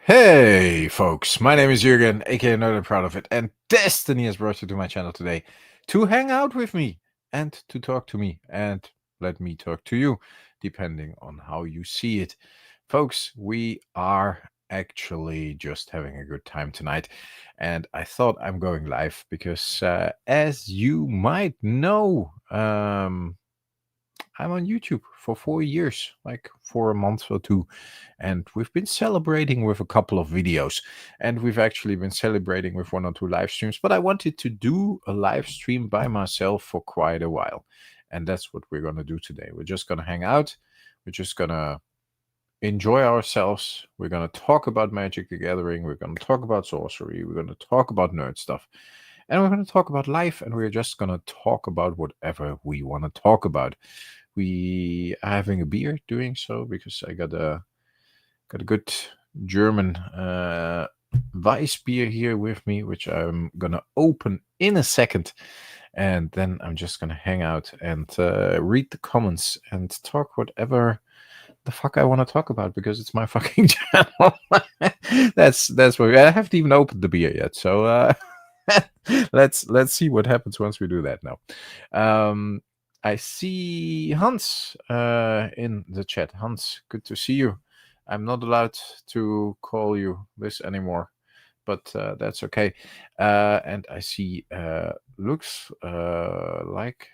Hey folks, my name is Jürgen, aka Not Proud of It, and Destiny has brought you to my channel today to hang out with me and to talk to me and let me talk to you, depending on how you see it. Folks, we are actually just having a good time tonight, and I thought I'm going live because, as you might know, I'm on YouTube for 4 years, like for a month or two. And we've been celebrating with a couple of videos. And we've actually been celebrating with 1 or 2 live streams. But I wanted to do a live stream by myself for quite a while. And that's what we're going to do today. We're just going to hang out. We're just going to enjoy ourselves. We're going to talk about Magic the Gathering. We're going to talk about sorcery. We're going to talk about nerd stuff. And we're going to talk about life. And we're just going to talk about whatever we want to talk about. We are having a beer doing so because I got a good German Weiss beer here with me, which I'm gonna open in a second, and then I'm just gonna hang out and read the comments and talk whatever the fuck I want to talk about because it's my fucking channel. that's what I haven't even opened the beer yet, so let's see what happens once we do that now. I see Hans in the chat. Hans, good to see you. I'm not allowed to call you this anymore, but that's okay. And I see looks like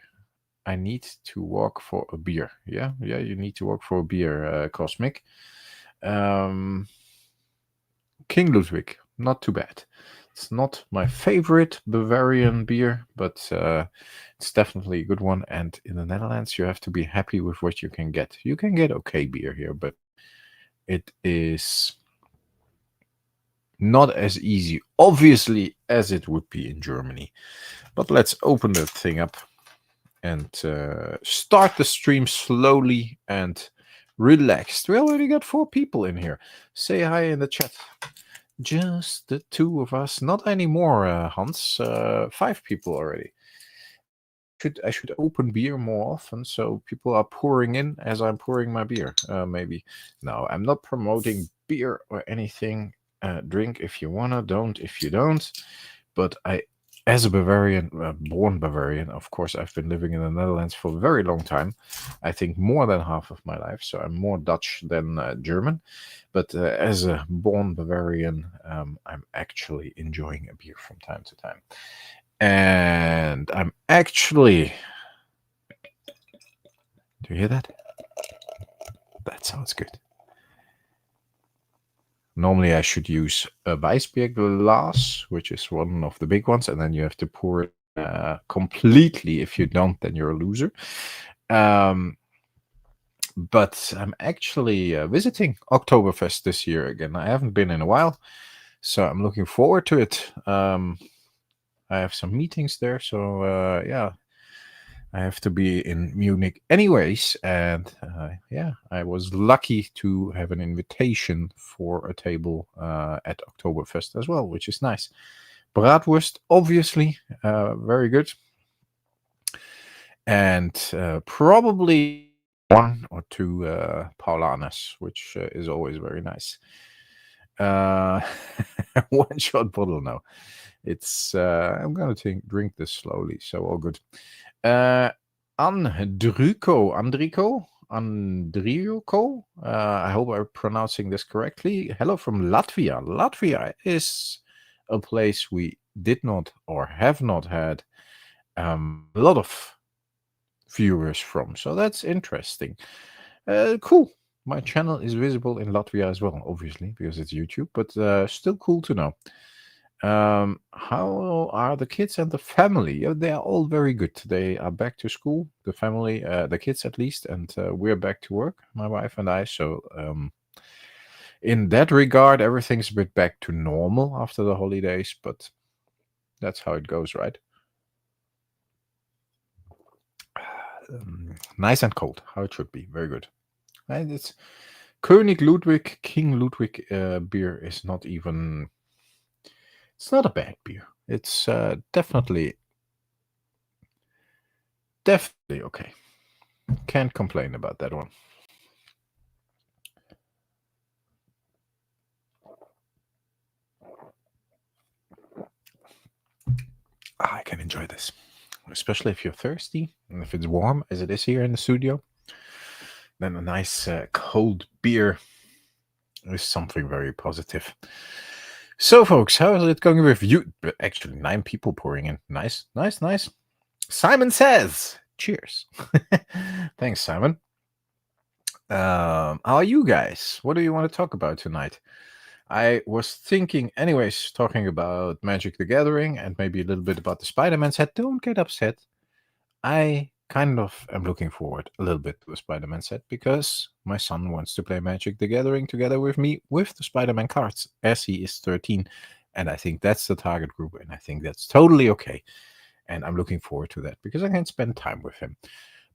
I need to walk for a beer. Yeah, you need to walk for a beer, Cosmic. King Ludwig, not too bad. It's not my favorite Bavarian beer, but it's definitely a good one. And in the Netherlands, you have to be happy with what you can get. You can get okay beer here, but it is not as easy, obviously, as it would be in Germany. But let's open that thing up and start the stream slowly and relaxed. We already got 4 people in here. Say hi in the chat. Just the 2 of us. Not anymore, Hans. 5 people already. I should open beer more often so people are pouring in as I'm pouring my beer. Maybe. No, I'm not promoting beer or anything. Drink if you wanna, don't if you don't. But as a Bavarian, born Bavarian, of course, I've been living in the Netherlands for a very long time. I think more than half of my life. So I'm more Dutch than German. But as a born Bavarian, I'm actually enjoying a beer from time to time. And I'm actually... Do you hear that? That sounds good. Normally I should use a Weissbier glass, which is one of the big ones, and then you have to pour it completely. If you don't, then you're a loser. But I'm actually visiting Oktoberfest this year again. I haven't been in a while, so I'm looking forward to it. I have some meetings there, so yeah, I have to be in Munich anyways. And yeah, I was lucky to have an invitation for a table at Oktoberfest as well, which is nice. Bratwurst, obviously, very good. And probably 1 or 2 Paulanas, which is always very nice. 1-shot bottle now. It's I'm gonna drink this slowly, so all good. Andrico, I hope I'm pronouncing this correctly. Hello from Latvia. Latvia is a place we did not or have not had a lot of viewers from, so that's interesting. Cool. My channel is visible in Latvia as well, obviously, because it's YouTube, but still cool to know. How are the kids and the family? They are all very good. They are back to school, the family, the kids at least, and we're back to work, my wife and I. So in that regard, everything's a bit back to normal after the holidays, but that's how it goes, right? Nice and cold, how it should be. Very good. And it's König Ludwig, King Ludwig beer is not even... It's not a bad beer. It's definitely okay. Can't complain about that one. enjoy this, especially if you're thirsty and if it's warm as it is here in the studio. Then a nice cold beer is something very positive. So, folks, how is it going with you? Actually, 9 people pouring in. Nice, nice, nice. Simon says, cheers. Thanks, Simon. How are you guys? What do you want to talk about tonight? I was thinking, anyways, talking about Magic the Gathering and maybe a little bit about the Spider-Man set. Don't get upset. I kind of am looking forward a little bit to a Spider-Man set because my son wants to play Magic the Gathering together with me with the Spider-Man cards as he is 13. And I think that's the target group, and I think that's totally okay. And I'm looking forward to that because I can spend time with him.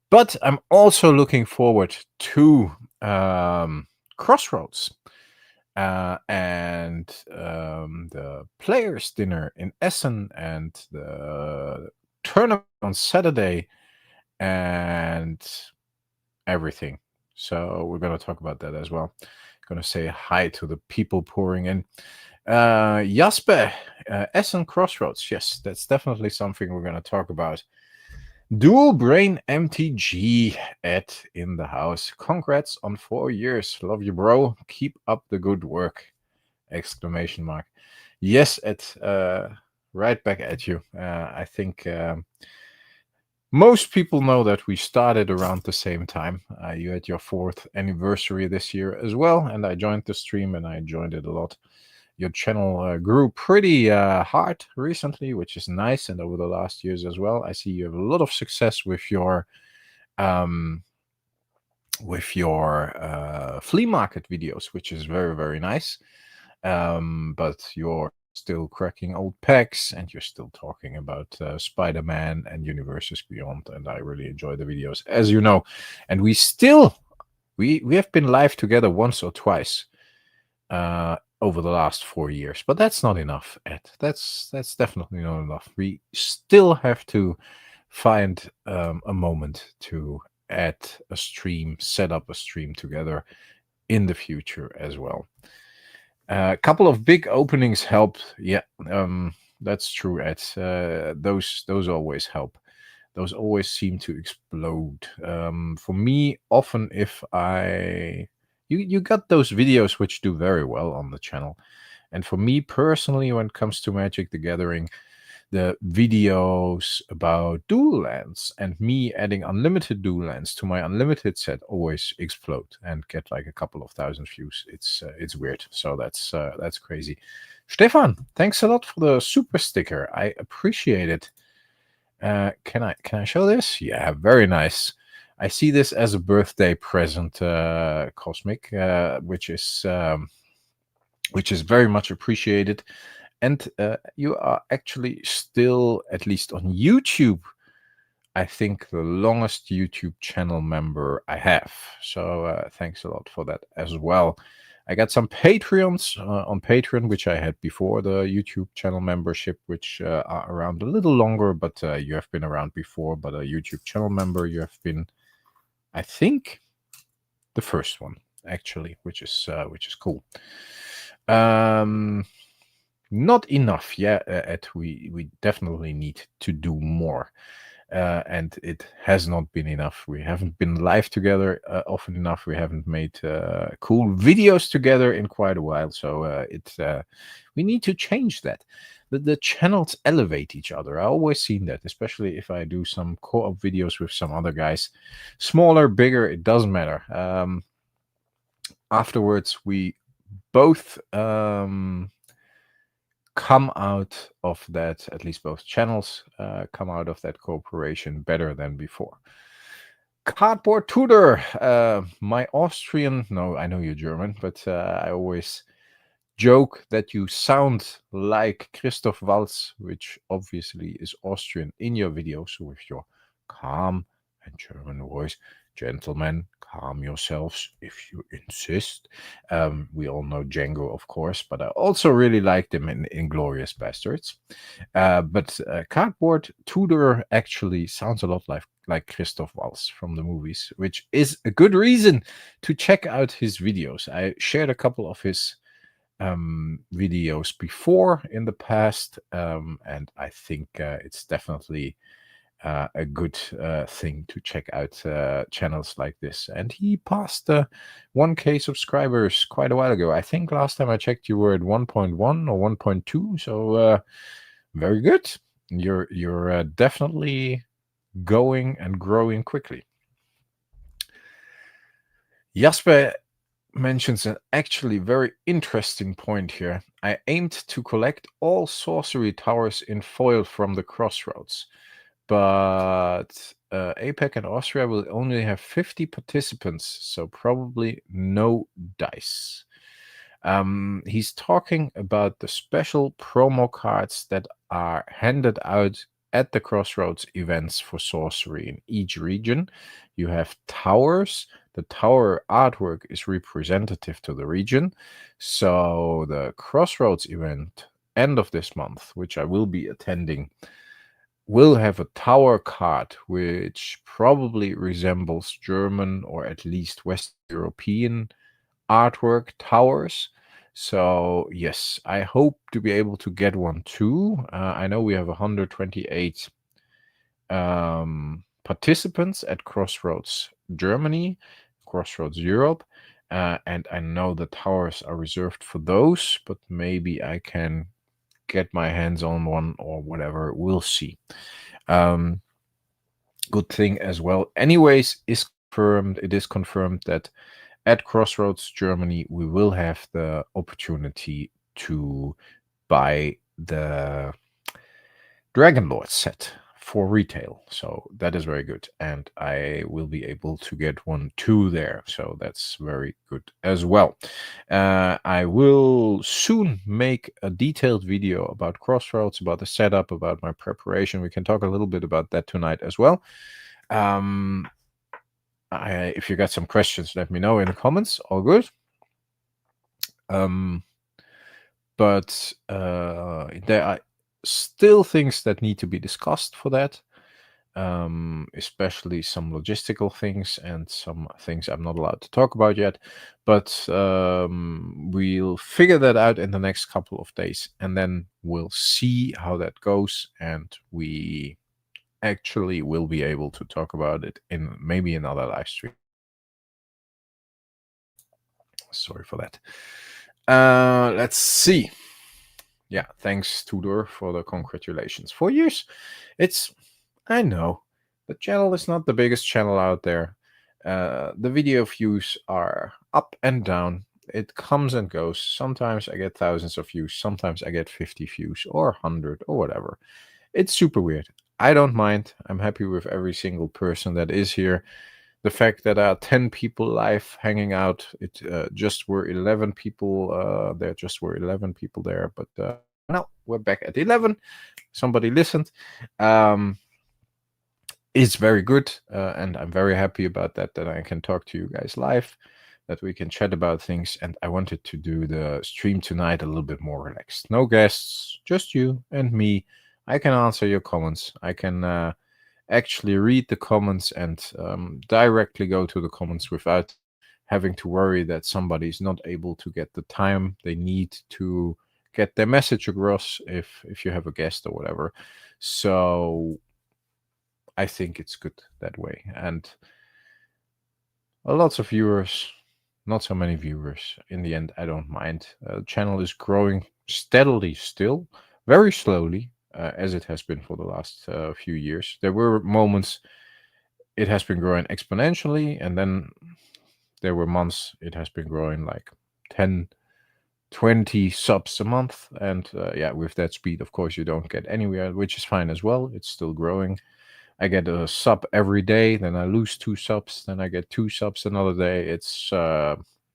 But I'm also looking forward to Crossroads. And the players' dinner in Essen and the tournament on Saturday and everything. So we're going to talk about that as well. Going to say hi to the people pouring in. Jasper, Essen Crossroads. Yes, that's definitely something we're going to talk about. Dual Brain MTG Ed in the house. Congrats on 4 years. Love you, bro. Keep up the good work. Exclamation mark. Yes, Ed. Right back at you. I think most people know that we started around the same time. You had your 4th anniversary this year as well, and I joined the stream and I enjoyed it a lot. Your channel grew pretty hard recently, which is nice, and over the last years as well. I see you have a lot of success with your flea market videos, which is very, very nice. But you're still cracking old packs, and you're still talking about Spider-Man and Universes Beyond, and I really enjoy the videos, as you know. And we have been live together once or twice over the last 4 years, but that's not enough, Ed. That's definitely not enough. We still have to find a moment to add a stream, set up a stream together in the future as well. A couple of big openings helped. Yeah, that's true, Ed. Those always help. Those always seem to explode. For me, often if you got those videos which do very well on the channel. And for me personally, when it comes to Magic the Gathering, the videos about dual lands and me adding unlimited dual lands to my unlimited set always explode and get like a couple of thousand views. It's weird. So that's crazy. Stefan, thanks a lot for the super sticker. I appreciate it. Can I show this? Yeah, very nice. I see this as a birthday present, Cosmic, which is very much appreciated. And you are actually still, at least on YouTube, I think the longest YouTube channel member I have. So thanks a lot for that as well. I got some Patreons on Patreon, which I had before the YouTube channel membership, which are around a little longer, but you have been around before. But a YouTube channel member, you have been, I think, the first one actually, which is cool. Not enough, yeah. We definitely need to do more, and it has not been enough. We haven't been live together often enough. We haven't made cool videos together in quite a while. So we need to change that. The channels elevate each other. I always seen that, especially if I do some co-op videos with some other guys, smaller, bigger, it doesn't matter. Afterwards, we both come out of that, at least both channels come out of that cooperation better than before. Cardboard Tutor, my Austrian, no, I know you're German, but I always joke that you sound like Christoph Waltz, which obviously is Austrian in your video. So with your calm and German voice, gentlemen, calm yourselves if you insist. We all know Django, of course, but I also really liked him in Inglourious Bastards. But Cardboard Tudor actually sounds a lot like Christoph Waltz from the movies, which is a good reason to check out his videos. I shared a couple of his videos before in the past, and I think it's definitely a good thing to check out channels like this. And he passed 1K subscribers quite a while ago. I think last time I checked, you were at 1.1 or 1.2. So very good. You're definitely going and growing quickly. Jasper mentions an actually very interesting point here. I aimed to collect all sorcery towers in foil from the crossroads, but APEC and Austria will only have 50 participants, so probably no dice. He's talking about the special promo cards that are handed out at the Crossroads events for sorcery in each region. You have towers. The tower artwork is representative to the region. So the Crossroads event, end of this month, which I will be attending, will have a tower card which probably resembles German or at least West European artwork towers. So yes, I hope to be able to get one too. I know we have 128 participants at Crossroads Germany, Crossroads Europe, and I know the towers are reserved for those, but maybe I can get my hands on one or whatever. We'll see. Good thing as well. Anyways, is confirmed. It is confirmed that at Crossroads Germany, we will have the opportunity to buy the Dragon Lord set for retail. So that is very good. And I will be able to get one too there. So that's very good as well. I will soon make a detailed video about Crossroads, about the setup, about my preparation. We can talk a little bit about that tonight as well. If you got some questions, let me know in the comments. All good. But there are still things that need to be discussed for that, especially some logistical things and some things I'm not allowed to talk about yet. But we'll figure that out in the next couple of days, and then we'll see how that goes, and we actually will be able to talk about it in maybe another live stream. Sorry for that. Let's see. Yeah, thanks Tudor for the congratulations. 4 years. I know the channel is not the biggest channel out there. The video views are up and down. It comes and goes. Sometimes I get thousands of views. Sometimes I get 50 views or 100 or whatever. It's super weird. I don't mind. I'm happy with every single person that is here. The fact that there are 10 people live hanging out, it just were 11 people. There just were 11 people there, but no, we're back at 11. Somebody listened. It's very good, and I'm very happy about that I can talk to you guys live, that we can chat about things. And I wanted to do the stream tonight a little bit more relaxed. No guests, just you and me. I can answer your comments. I can actually read the comments and directly go to the comments without having to worry that somebody's not able to get the time they need to get their message across if you have a guest or whatever. So I think it's good that way. And lots of viewers, not so many viewers. In the end, I don't mind. The channel is growing steadily still, very slowly, as it has been for the last few years. There were moments it has been growing exponentially, and then there were months it has been growing like 10, 20 subs a month. And yeah, with that speed, of course, you don't get anywhere, which is fine as well. It's still growing. I get a sub every day, then I lose 2 subs, then I get 2 subs another day. It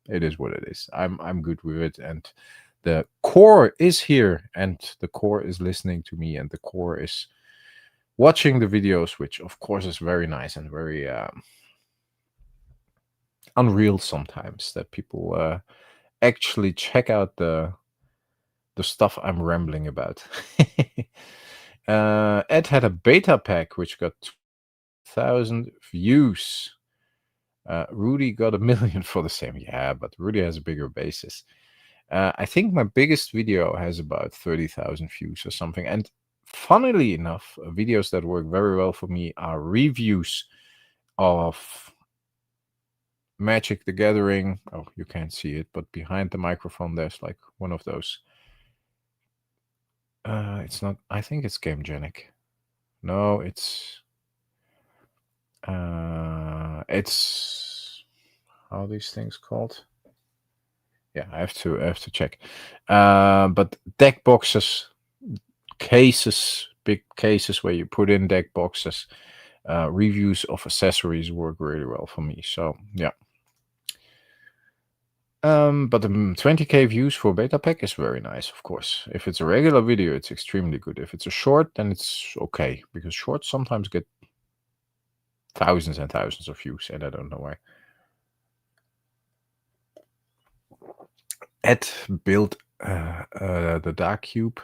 is what it is. I'm good with it, and the core is here, and the core is listening to me, and the core is watching the videos, which of course is very nice and very unreal sometimes that people actually check out the stuff I'm rambling about. Ed had a beta pack which got 2,000 views. Rudy got 1 million for the same. Yeah, but Rudy has a bigger basis. I think my biggest video has about 30,000 views or something. And funnily enough, videos that work very well for me are reviews of Magic the Gathering. Oh, you can't see it, but behind the microphone there's like one of those. It's not, I think it's Gamegenic. No, it's how are these things called? Yeah, I have to check. But deck boxes, cases, big cases where you put in deck boxes, reviews of accessories work really well for me. So yeah. But the 20k views for beta pack is very nice, of course. If it's a regular video, it's extremely good. If it's a short, then it's okay, because shorts sometimes get thousands and thousands of views, and I don't know why. Ed built the Dark Cube.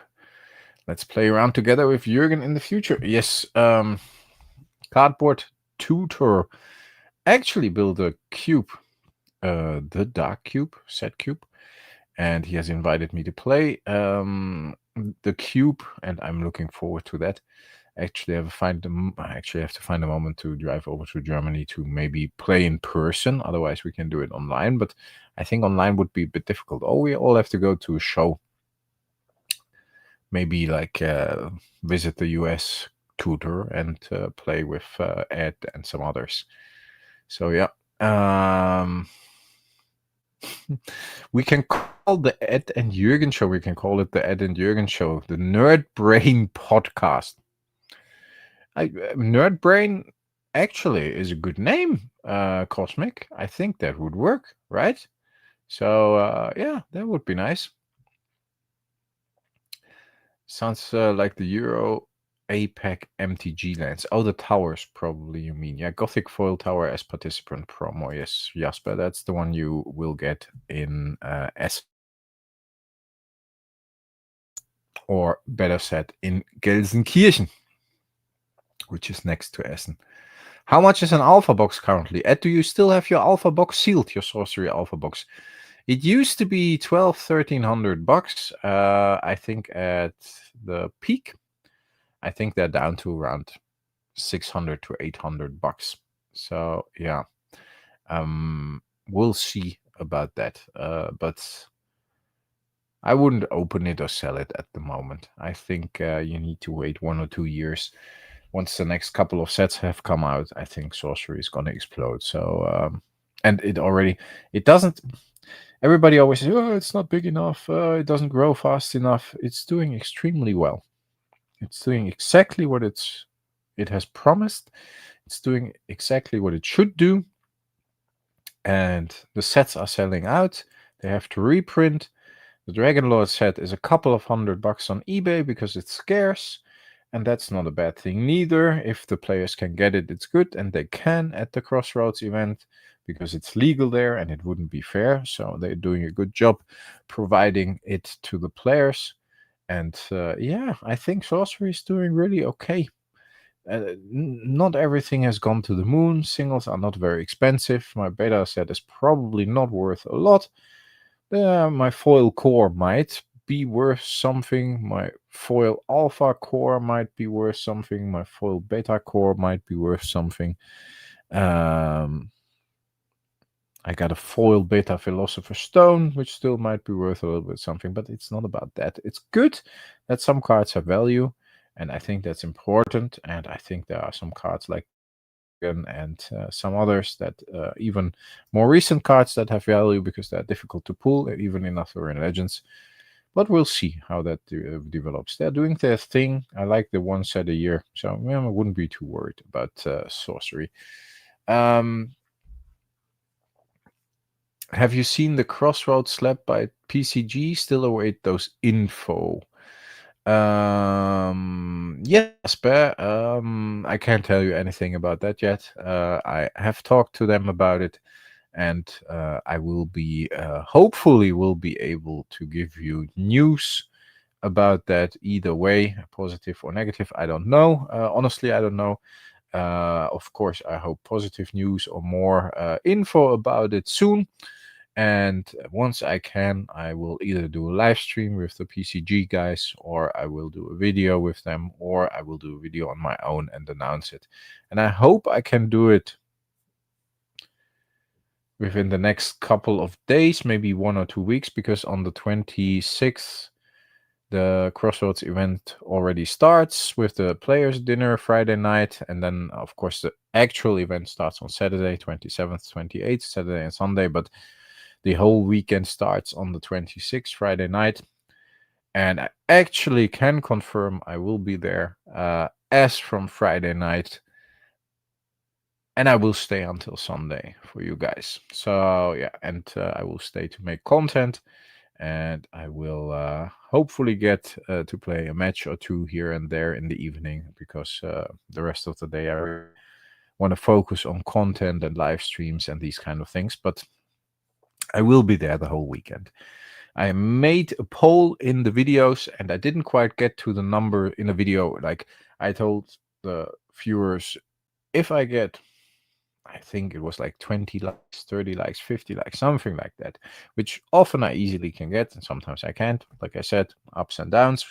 Let's play around together with Jürgen in the future. Yes, Cardboard Tutor actually built a cube, the Dark Cube, set cube, and he has invited me to play the cube, and I'm looking forward to that. Actually, I have to find a moment to drive over to Germany to maybe play in person. Otherwise, we can do it online. But I think online would be a bit difficult. Oh, we all have to go to a show. Maybe like visit the US tutor and play with Ed and some others. So yeah. We can call the Ed and Jürgen show. We can call it the Ed and Jürgen show, the Nerd Brain podcast. Nerd Brain actually is a good name, Cosmic. I think that would work, right? So yeah, that would be nice. Sounds like the Euro APAC MTG lands. Oh, the towers probably you mean. Yeah, Gothic Foil Tower as participant promo. Yes, Jasper, that's the one you will get in S. Or better said, in Gelsenkirchen, which is next to Essen. How much is an alpha box currently? Ed, do you still have your alpha box sealed, your sorcery alpha box? It used to be $1,300. I think at the peak, I think they're down to around $600 to $800. So yeah, we'll see about that. But I wouldn't open it or sell it at the moment. I think you need to wait 1 or 2 years. Once the next couple of sets have come out, I think sorcery is going to explode. So and it doesn't. Everybody always says, "Oh, it's not big enough. It doesn't grow fast enough." It's doing extremely well. It's doing exactly what it has promised. It's doing exactly what it should do. And the sets are selling out. They have to reprint. The Dragon Lord set is a couple of $100 on eBay because it's scarce. And that's not a bad thing neither. If the players can get it, it's good. And they can at the Crossroads event because it's legal there and it wouldn't be fair. So they're doing a good job providing it to the players. And yeah, I think Sorcery is doing really okay. Not everything has gone to the moon. Singles are not very expensive. My beta set is probably not worth a lot. My foil core might be worth something. My foil alpha core might be worth something. My foil beta core might be worth something. I got a foil beta philosopher's stone, which still might be worth a little bit something, but it's not about that. It's good that some cards have value, and I think that's important. And I think there are some cards like and some others that even more recent cards that have value because they're difficult to pull, even in Arthurian Legends. But we'll see how that develops. They're doing their thing. I like the one set a year, so yeah, I wouldn't be too worried about sorcery. Have you seen the Crossroads slap by PCG? Still await those info. Yes, Bear. I can't tell you anything about that yet. I have talked to them about it, and I will be hopefully will be able to give you news about that either way, positive or negative. I don't know. Honestly, I don't know. Of course, I hope positive news or more info about it soon. And once I can, I will either do a live stream with the PCG guys, or I will do a video with them, or I will do a video on my own and announce it. And I hope I can do it within the next couple of days, maybe 1 or 2 weeks, because on the 26th, the Crossroads event already starts with the players' dinner Friday night. And then, of course, the actual event starts on Saturday, 27th, 28th, Saturday and Sunday. But the whole weekend starts on the 26th, Friday night. And I actually can confirm I will be there as from Friday night. And I will stay until Sunday for you guys. So, yeah, and I will stay to make content. And I will hopefully get to play a match or two here and there in the evening, because the rest of the day I really want to focus on content and live streams and these kind of things. But I will be there the whole weekend. I made a poll in the videos, and I didn't quite get to the number in the video. Like, I told the viewers, if I get, I think it was like 20 likes, 30 likes, 50 likes, something like that, which often I easily can get, and sometimes I can't. Like I said, ups and downs,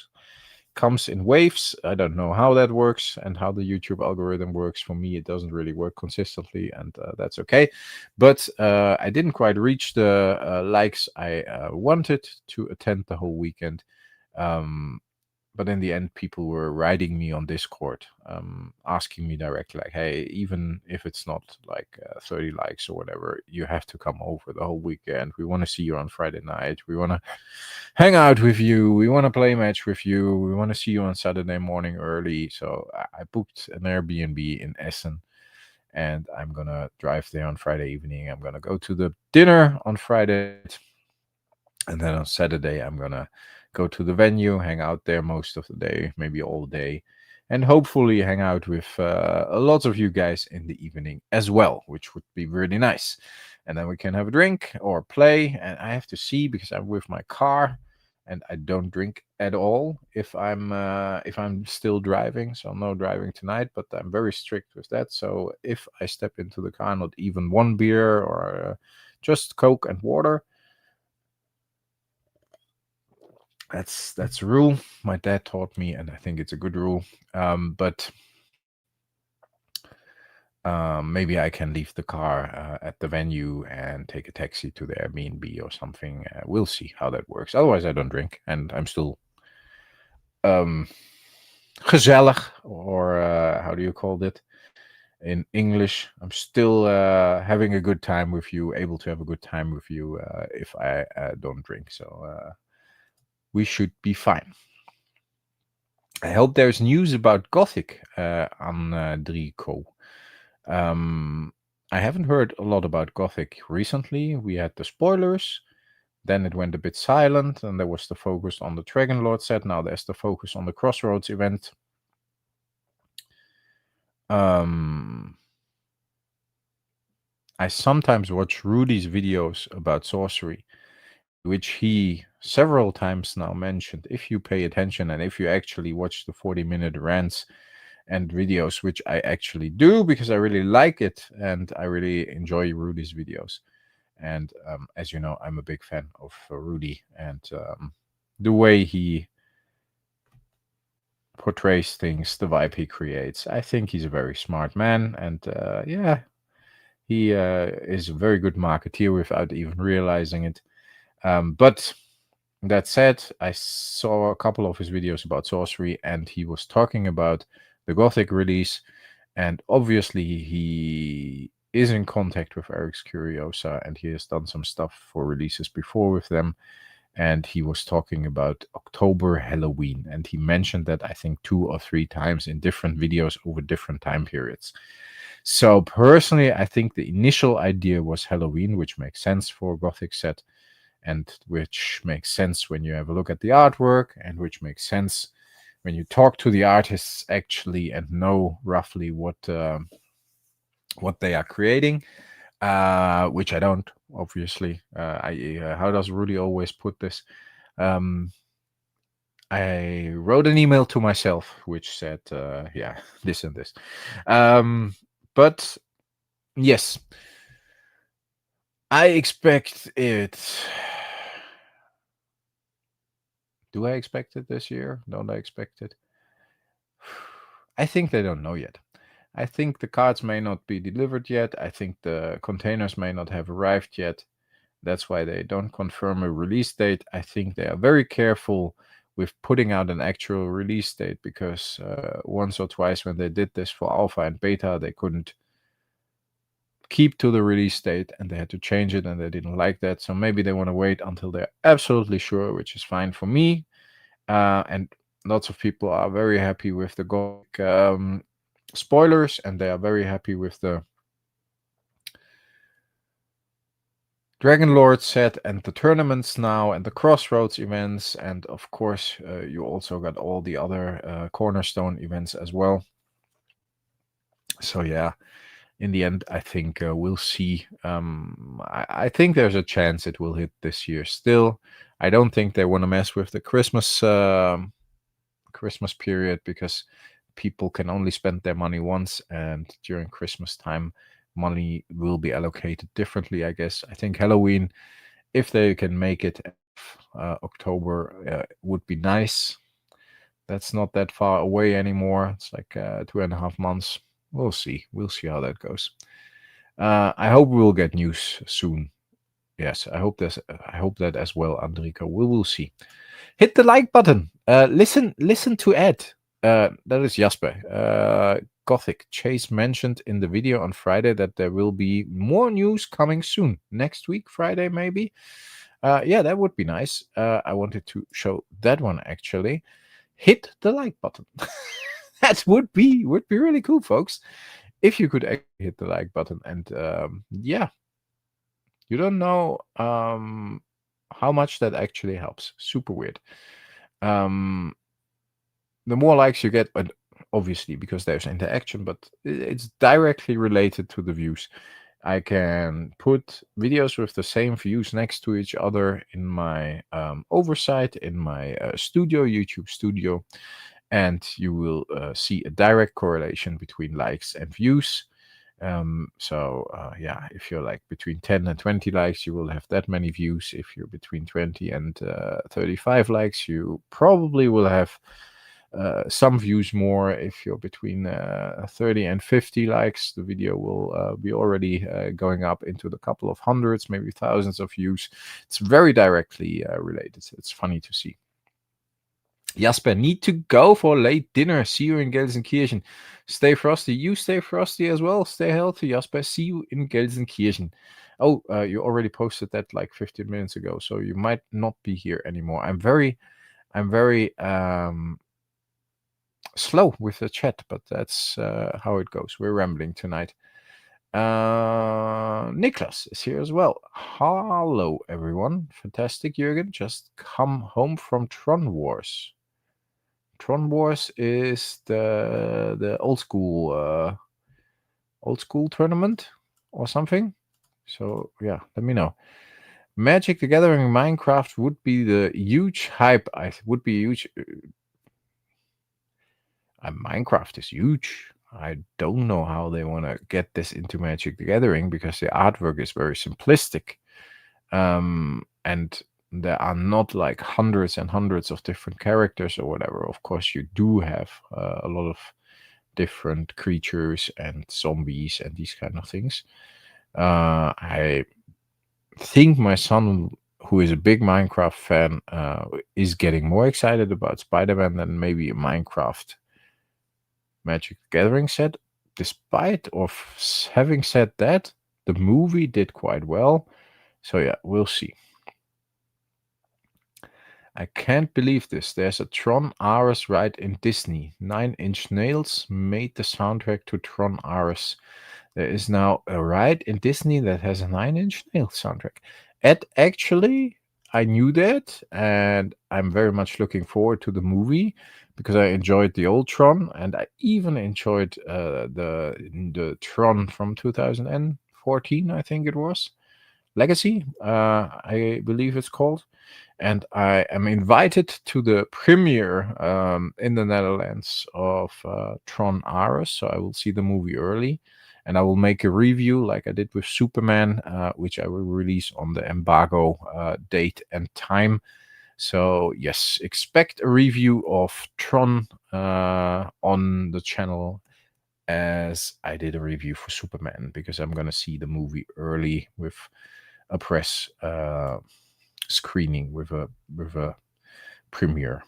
comes in waves. I don't know how that works and how the YouTube algorithm works. For me, it doesn't really work consistently, and that's okay. But I didn't quite reach the likes I wanted to attend the whole weekend. But in the end, people were writing me on Discord, asking me directly, like, hey, even if it's not like 30 likes or whatever, you have to come over the whole weekend. We want to see you on Friday night. We want to hang out with you. We want to play a match with you. We want to see you on Saturday morning early. So I booked an Airbnb in Essen, and I'm going to drive there on Friday evening. I'm going to go to the dinner on Friday. And then on Saturday, I'm going to go to the venue, hang out there most of the day, maybe all day, and hopefully hang out with a lot of you guys in the evening as well, which would be really nice. And then we can have a drink or play. And I have to see, because I'm with my car and I don't drink at all if I'm still driving. So no driving tonight, but I'm very strict with that. So if I step into the car, not even one beer or just Coke and water. That's a rule my dad taught me, and I think it's a good rule. But maybe I can leave the car at the venue and take a taxi to the Airbnb or something. We'll see how that works. Otherwise, I don't drink, and I'm still gezellig, or how do you call it in English? I'm still having a good time with you, able to have a good time with you if I don't drink. So we should be fine. I hope there's news about Gothic on Drico. I haven't heard a lot about Gothic recently. We had the spoilers, then it went a bit silent, and there was the focus on the Dragon Lord set. Now there's the focus on the Crossroads event. I sometimes watch Rudy's videos about Sorcery, which he several times now mentioned. If you pay attention and if you actually watch the 40-minute rants and videos, which I actually do because I really like it and I really enjoy Rudy's videos. And as you know, I'm a big fan of Rudy and the way he portrays things, the vibe he creates. I think he's a very smart man, and yeah, he is a very good marketeer without even realizing it. But that said, I saw a couple of his videos about Sorcery, and he was talking about the Gothic release, and obviously he is in contact with Eric's Curiosa, and he has done some stuff for releases before with them. And he was talking about October Halloween, and he mentioned that I think 2 or 3 times in different videos over different time periods. So personally, I think the initial idea was Halloween, which makes sense for a Gothic set, and which makes sense when you have a look at the artwork, and which makes sense when you talk to the artists actually and know roughly what they are creating, which I don't, obviously. How does Rudy always put this? I wrote an email to myself which said, yeah, this and this. But yes, I expect it. Do I expect it this year? Don't I expect it? I think they don't know yet. I think the cards may not be delivered yet. I think the containers may not have arrived yet. That's why they don't confirm a release date. I think they are very careful with putting out an actual release date because once or twice when they did this for alpha and beta, they couldn't keep to the release date and they had to change it and they didn't like that. So maybe they want to wait until they're absolutely sure, which is fine for me. And lots of people are very happy with the Gothic spoilers, and they are very happy with the Dragon Lord set and the tournaments now and the Crossroads events. And of course, you also got all the other Cornerstone events as well. So yeah, in the end, I think we'll see. I think there's a chance it will hit this year still. I don't think they want to mess with the Christmas period because people can only spend their money once, and during Christmas time, money will be allocated differently, I guess. I think Halloween, if they can make it October, would be nice. That's not that far away anymore. It's like 2.5 months. We'll see. We'll see how that goes. I hope we will get news soon. Yes, I hope that as well, Andrika. We will see. Hit the like button. Listen to Ed. That is Jasper. Gothic Chase mentioned in the video on Friday that there will be more news coming soon. Next week, Friday, maybe. Yeah, that would be nice. I wanted to show that one actually. Hit the like button. That would be really cool, folks. If you could actually hit the like button, and yeah, you don't know how much that actually helps. Super weird. The more likes you get, but obviously because there's interaction, but it's directly related to the views. I can put videos with the same views next to each other in my oversight, in my YouTube studio, and you will see a direct correlation between likes and views. Yeah, if you're like between 10 and 20 likes, you will have that many views. If you're between 20 and 35 likes, you probably will have some views more. If you're between 30 and 50 likes, the video will be already going up into the couple of hundreds, maybe thousands of views. It's very directly related. It's funny to see. Jasper, need to go for late dinner. See you in Gelsenkirchen. Stay frosty. You stay frosty as well. Stay healthy, Jasper. See you in Gelsenkirchen. Oh, you already posted that like 15 minutes ago, so you might not be here anymore. I'm very slow with the chat, but that's how it goes. We're rambling tonight. Niklas is here as well. Hello, everyone. Fantastic, Jürgen. Just come home from Tron Wars. Tron Wars is the old school tournament or something. So yeah, let me know. Magic the Gathering Minecraft would be the huge hype. Would be huge. Minecraft is huge. I don't know how they want to get this into Magic the Gathering because the artwork is very simplistic. And there are not like hundreds and hundreds of different characters or whatever. Of course, you do have a lot of different creatures and zombies and these kind of things. I think my son, who is a big Minecraft fan, is getting more excited about Spider-Man than maybe a Minecraft Magic the Gathering set. Despite of having said that, the movie did quite well. So yeah, we'll see. I can't believe this. There's a Tron Ares ride in Disney. 9 Inch Nails made the soundtrack to Tron Ares. There is now a ride in Disney that has a 9 Inch Nails soundtrack. Actually, I knew that, and I'm very much looking forward to the movie because I enjoyed the old Tron, and I even enjoyed the Tron from 2014, I think it was. Legacy, I believe it's called. And I am invited to the premiere in the Netherlands of Tron Ares, so I will see the movie early. and I will make a review like I did with Superman, which I will release on the embargo date and time. So yes, expect a review of Tron on the channel, as I did a review for Superman, because I'm gonna see the movie early with a press screening with a premiere.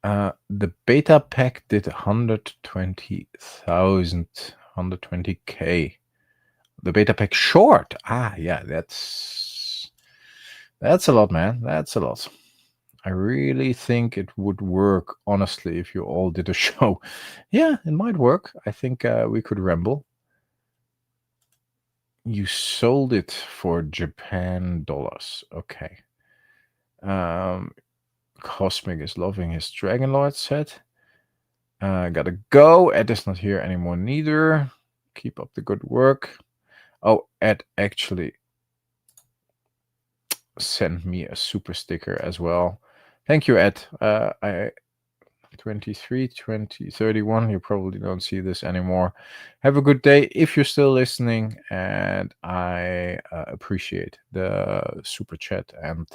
The beta pack did 120,000, 120k. The beta pack short. Yeah, that's a lot, man. That's a lot. I really think it would work, honestly, if you all did a show. Yeah, it might work. I think we could ramble. You sold it for Japan dollars. Okay. Cosmic is loving his Dragon Lord set. Gotta go. Ed is not here anymore neither. Keep up the good work. Oh, Ed actually sent me a super sticker as well. Thank you, Ed. 23, 20, 31. You probably don't see this anymore. Have a good day if you're still listening, and I appreciate the super chat. And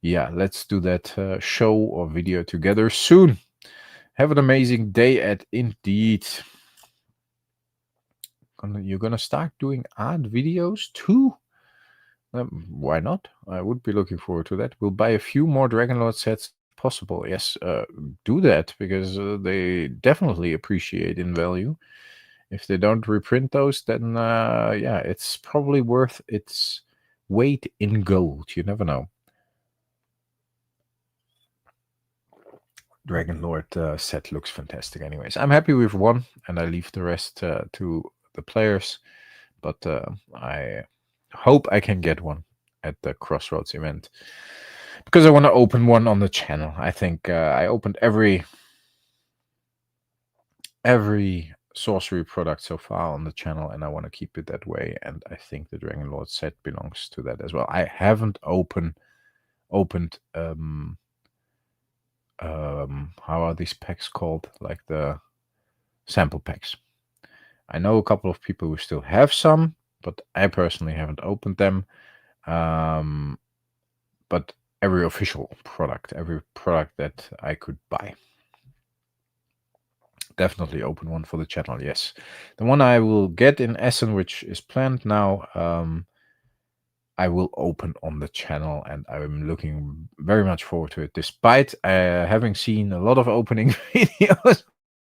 yeah, let's do that show or video together soon. Have an amazing day, Ed. Indeed. You're gonna start doing art videos too? Why not? I would be looking forward to that. We'll buy a few more Dragonlord sets if possible. Yes, do that, because they definitely appreciate in value. If they don't reprint those, then yeah, it's probably worth its weight in gold. You never know. Dragonlord set looks fantastic anyways. I'm happy with one, and I leave the rest to the players. But I hope I can get one at the Crossroads event, because I want to open one on the channel. I think I opened every sorcery product so far on the channel, and I want to keep it that way. And I think the Dragonlord set belongs to that as well. I haven't opened how are these packs called? Like the sample packs. I know a couple of people who still have some, but I personally haven't opened them. But every official product, every product that I could buy. Definitely open one for the channel, yes. The one I will get in Essen, which is planned now, I will open on the channel, and I'm looking very much forward to it, despite having seen a lot of opening videos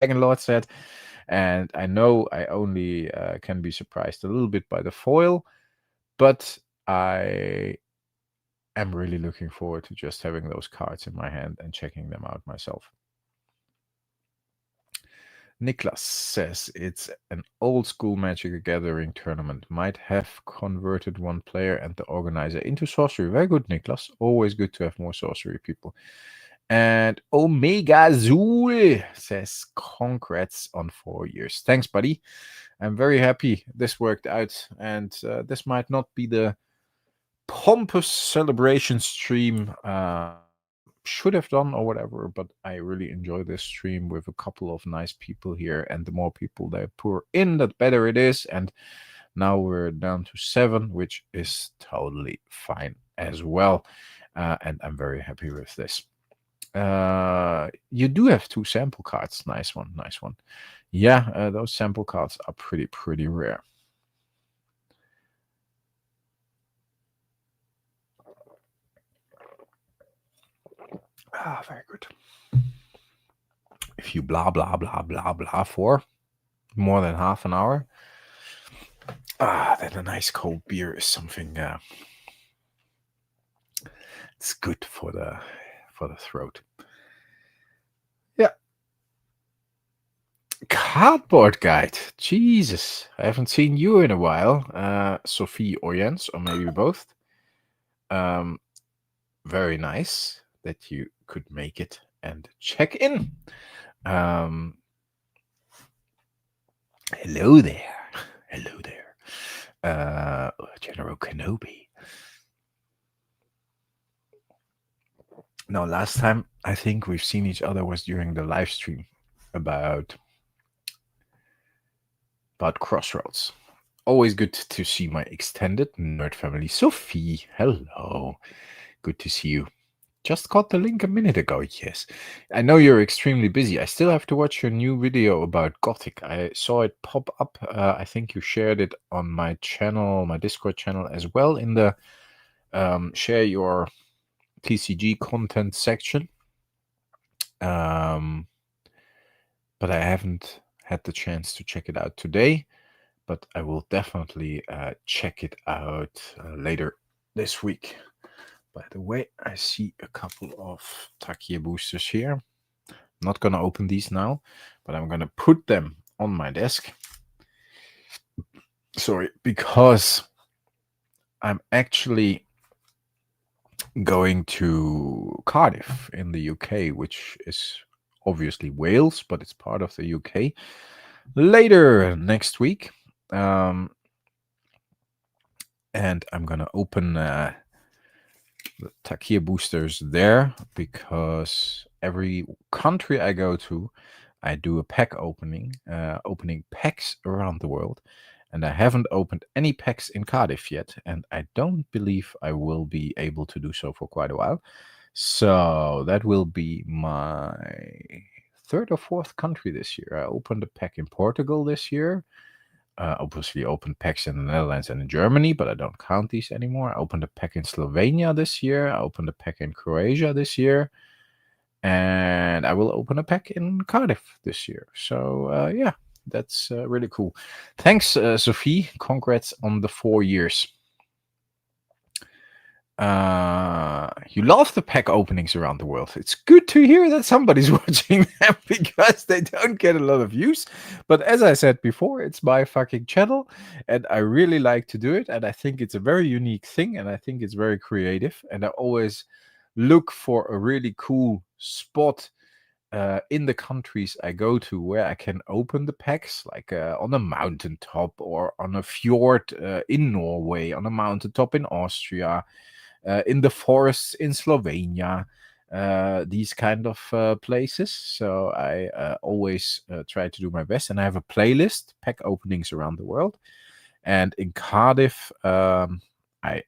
Dragon Lord set. And I know I only can be surprised a little bit by the foil, but I am really looking forward to just having those cards in my hand and checking them out myself. Niklas says it's an old school Magic the Gathering tournament. Might have converted one player and the organizer into sorcery. Very good, Niklas. Always good to have more sorcery people. And Omega Zul says congrats on 4 years. Thanks, buddy. I'm very happy this worked out. And this might not be the pompous celebration stream should have done or whatever, but I really enjoy this stream with a couple of nice people here, and the more people they pour in, the better it is. And now we're down to 7, which is totally fine as well, and I'm very happy with this. You do have 2 sample cards. Nice one. Yeah, those sample cards are pretty rare. Very good. If you blah for more than half an hour, then a nice cold beer is something. It's good for the throat. Yeah. Cardboard guide. Jesus, I haven't seen you in a while. Sophie or Jens, or maybe both. Very nice that you could make it and check in. Hello there. General Kenobi. No, last time I think we've seen each other was during the live stream about about Crossroads. Always good to see my extended nerd family. Sophie, hello. Good to see you. Just got the link a minute ago, yes. I know you're extremely busy. I still have to watch your new video about Gothic. I saw it pop up. I think you shared it on my channel, my Discord channel as well, in the share your TCG content section. But I haven't had the chance to check it out today. But I will definitely check it out later this week. By the way, I see a couple of Takia boosters here. I'm not going to open these now, but I'm going to put them on my desk. Sorry, because I'm actually going to Cardiff in the UK, which is obviously Wales, but it's part of the UK, later next week. And I'm going to open the Takia boosters there, because every country I go to, I do a pack opening, opening packs around the world. And I haven't opened any packs in Cardiff yet, and I don't believe I will be able to do so for quite a while. So that will be my third or fourth country this year. I opened a pack in Portugal this year. Obviously opened packs in the Netherlands and in Germany, but I don't count these anymore. I opened a pack in Slovenia this year. I opened a pack in Croatia this year. And I will open a pack in Cardiff this year. So, yeah, that's really cool. Thanks, Sophie. Congrats on the 4 years. You love the pack openings around the world. It's good to hear that somebody's watching them, because they don't get a lot of views. But as I said before, it's my fucking channel, and I really like to do it. And I think it's a very unique thing, and I think it's very creative. And I always look for a really cool spot in the countries I go to where I can open the packs, like on a mountaintop or on a fjord in Norway, on a mountaintop in Austria, in the forests in Slovenia, these kind of places. So I always try to do my best, and I have a playlist, pack openings around the world. And in Cardiff, I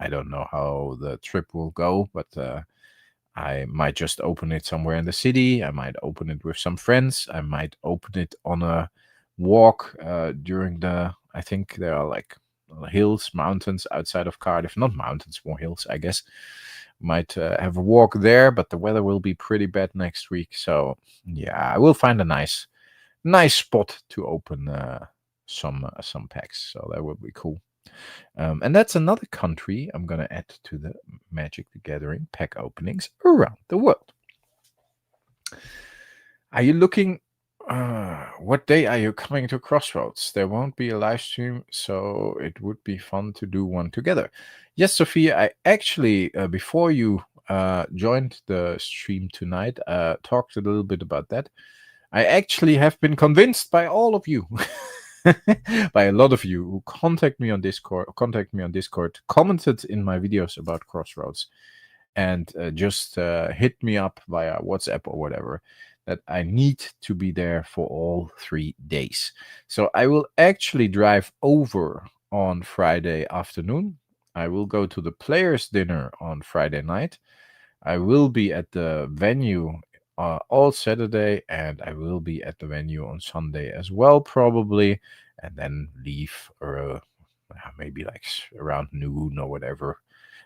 don't know how the trip will go, but I might just open it somewhere in the city. I might open it with some friends. I might open it on a walk during the, I think there are like hills, mountains outside of Cardiff. Not mountains, more hills, I guess. Might have a walk there, but the weather will be pretty bad next week. So yeah, I will find a nice spot to open some packs. So that would be cool. And that's another country I'm going to add to the Magic the Gathering pack openings around the world. Are you looking... what day are you coming to Crossroads? There won't be a live stream, so it would be fun to do one together. Yes, Sophia, I actually, before you joined the stream tonight, talked a little bit about that. I actually have been convinced by all of you, by a lot of you who contact me on Discord, commented in my videos about Crossroads, and just hit me up via WhatsApp or whatever, that I need to be there for all 3 days. So I will actually drive over on Friday afternoon. I will go to the players' dinner on Friday night. I will be at the venue all Saturday, and I will be at the venue on Sunday as well, probably, and then leave maybe like around noon or whatever.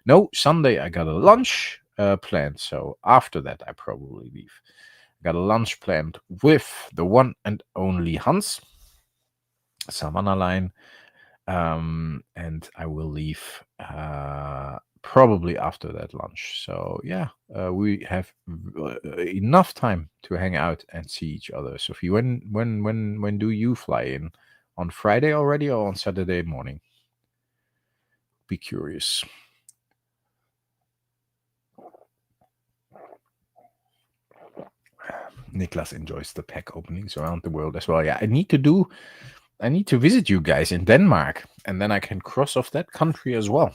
No, Sunday I got a lunch planned, so after that I probably leave. Got a lunch planned with the one and only Hans, Savannah Line, and I will leave probably after that lunch. So yeah, we have enough time to hang out and see each other. Sophie, when do you fly in? On Friday already, or on Saturday morning? Be curious. Niklas enjoys the pack openings around the world as well. Yeah, I need to visit you guys in Denmark, and then I can cross off that country as well.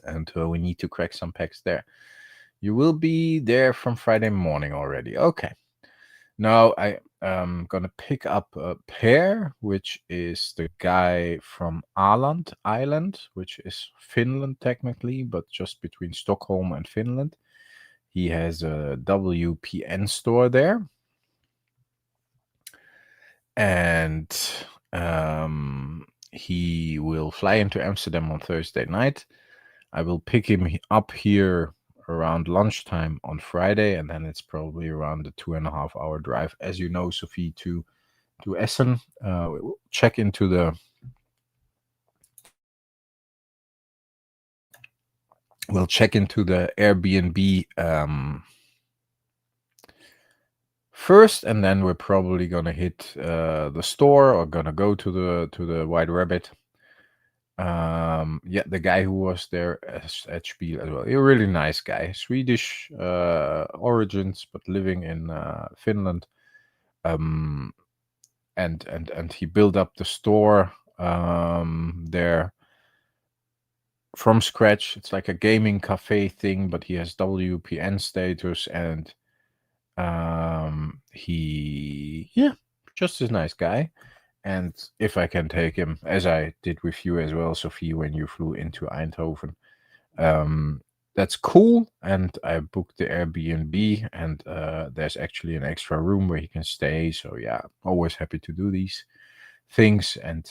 And we need to crack some packs there. You will be there from Friday morning already. Okay. No, gonna pick up a pair, which is the guy from Åland Island, which is Finland technically, but just between Stockholm and Finland. He has a WPN store there. And he will fly into Amsterdam on Thursday night. I will pick him up here around lunchtime on Friday, and then it's probably around a 2.5 hour drive, as you know, Sophie, to Essen. We'll check into the Airbnb first, and then we're probably gonna hit the store or gonna go to the White Rabbit. Yeah, the guy who was there at Spiel as well. A really nice guy, Swedish origins, but living in Finland. And he built up the store there from scratch. It's like a gaming cafe thing, but he has WPN status, and he just a nice guy. And if I can take him, as I did with you as well, Sophie, when you flew into Eindhoven, that's cool. And I booked the Airbnb, and there's actually an extra room where he can stay. So yeah, always happy to do these things. And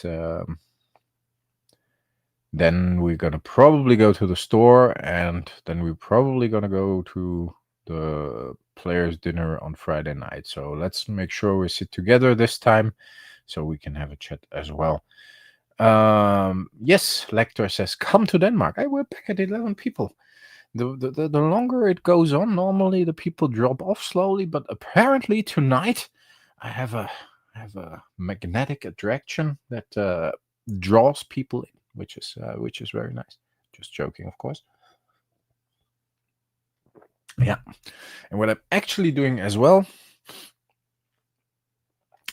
then we're gonna probably go to the store, and then we're probably gonna go to the players' dinner on Friday night. So let's make sure we sit together this time, so we can have a chat as well. Yes, Lector says, come to Denmark. We're back at 11 people. The longer it goes on, normally the people drop off slowly, but apparently tonight I have a magnetic attraction that draws people in, which is very nice. Just joking, of course. Yeah. And what I'm actually doing as well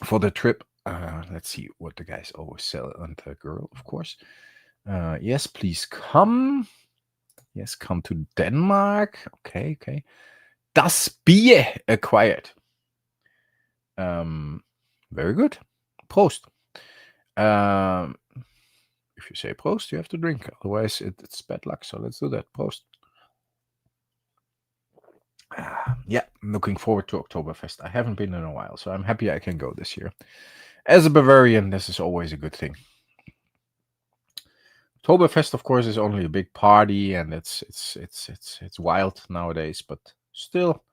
for the trip, let's see what the guys always sell, and the girl, of course. Yes, please come. Yes, come to Denmark. Okay. Das Bier acquired. Very good. Prost. If you say Prost, you have to drink. Otherwise, it's bad luck. So let's do that. Prost. Yeah, looking forward to Oktoberfest. I haven't been in a while, so I'm happy I can go this year. As a Bavarian, this is always a good thing. Oktoberfest, of course, is only a big party, and it's wild nowadays, but still,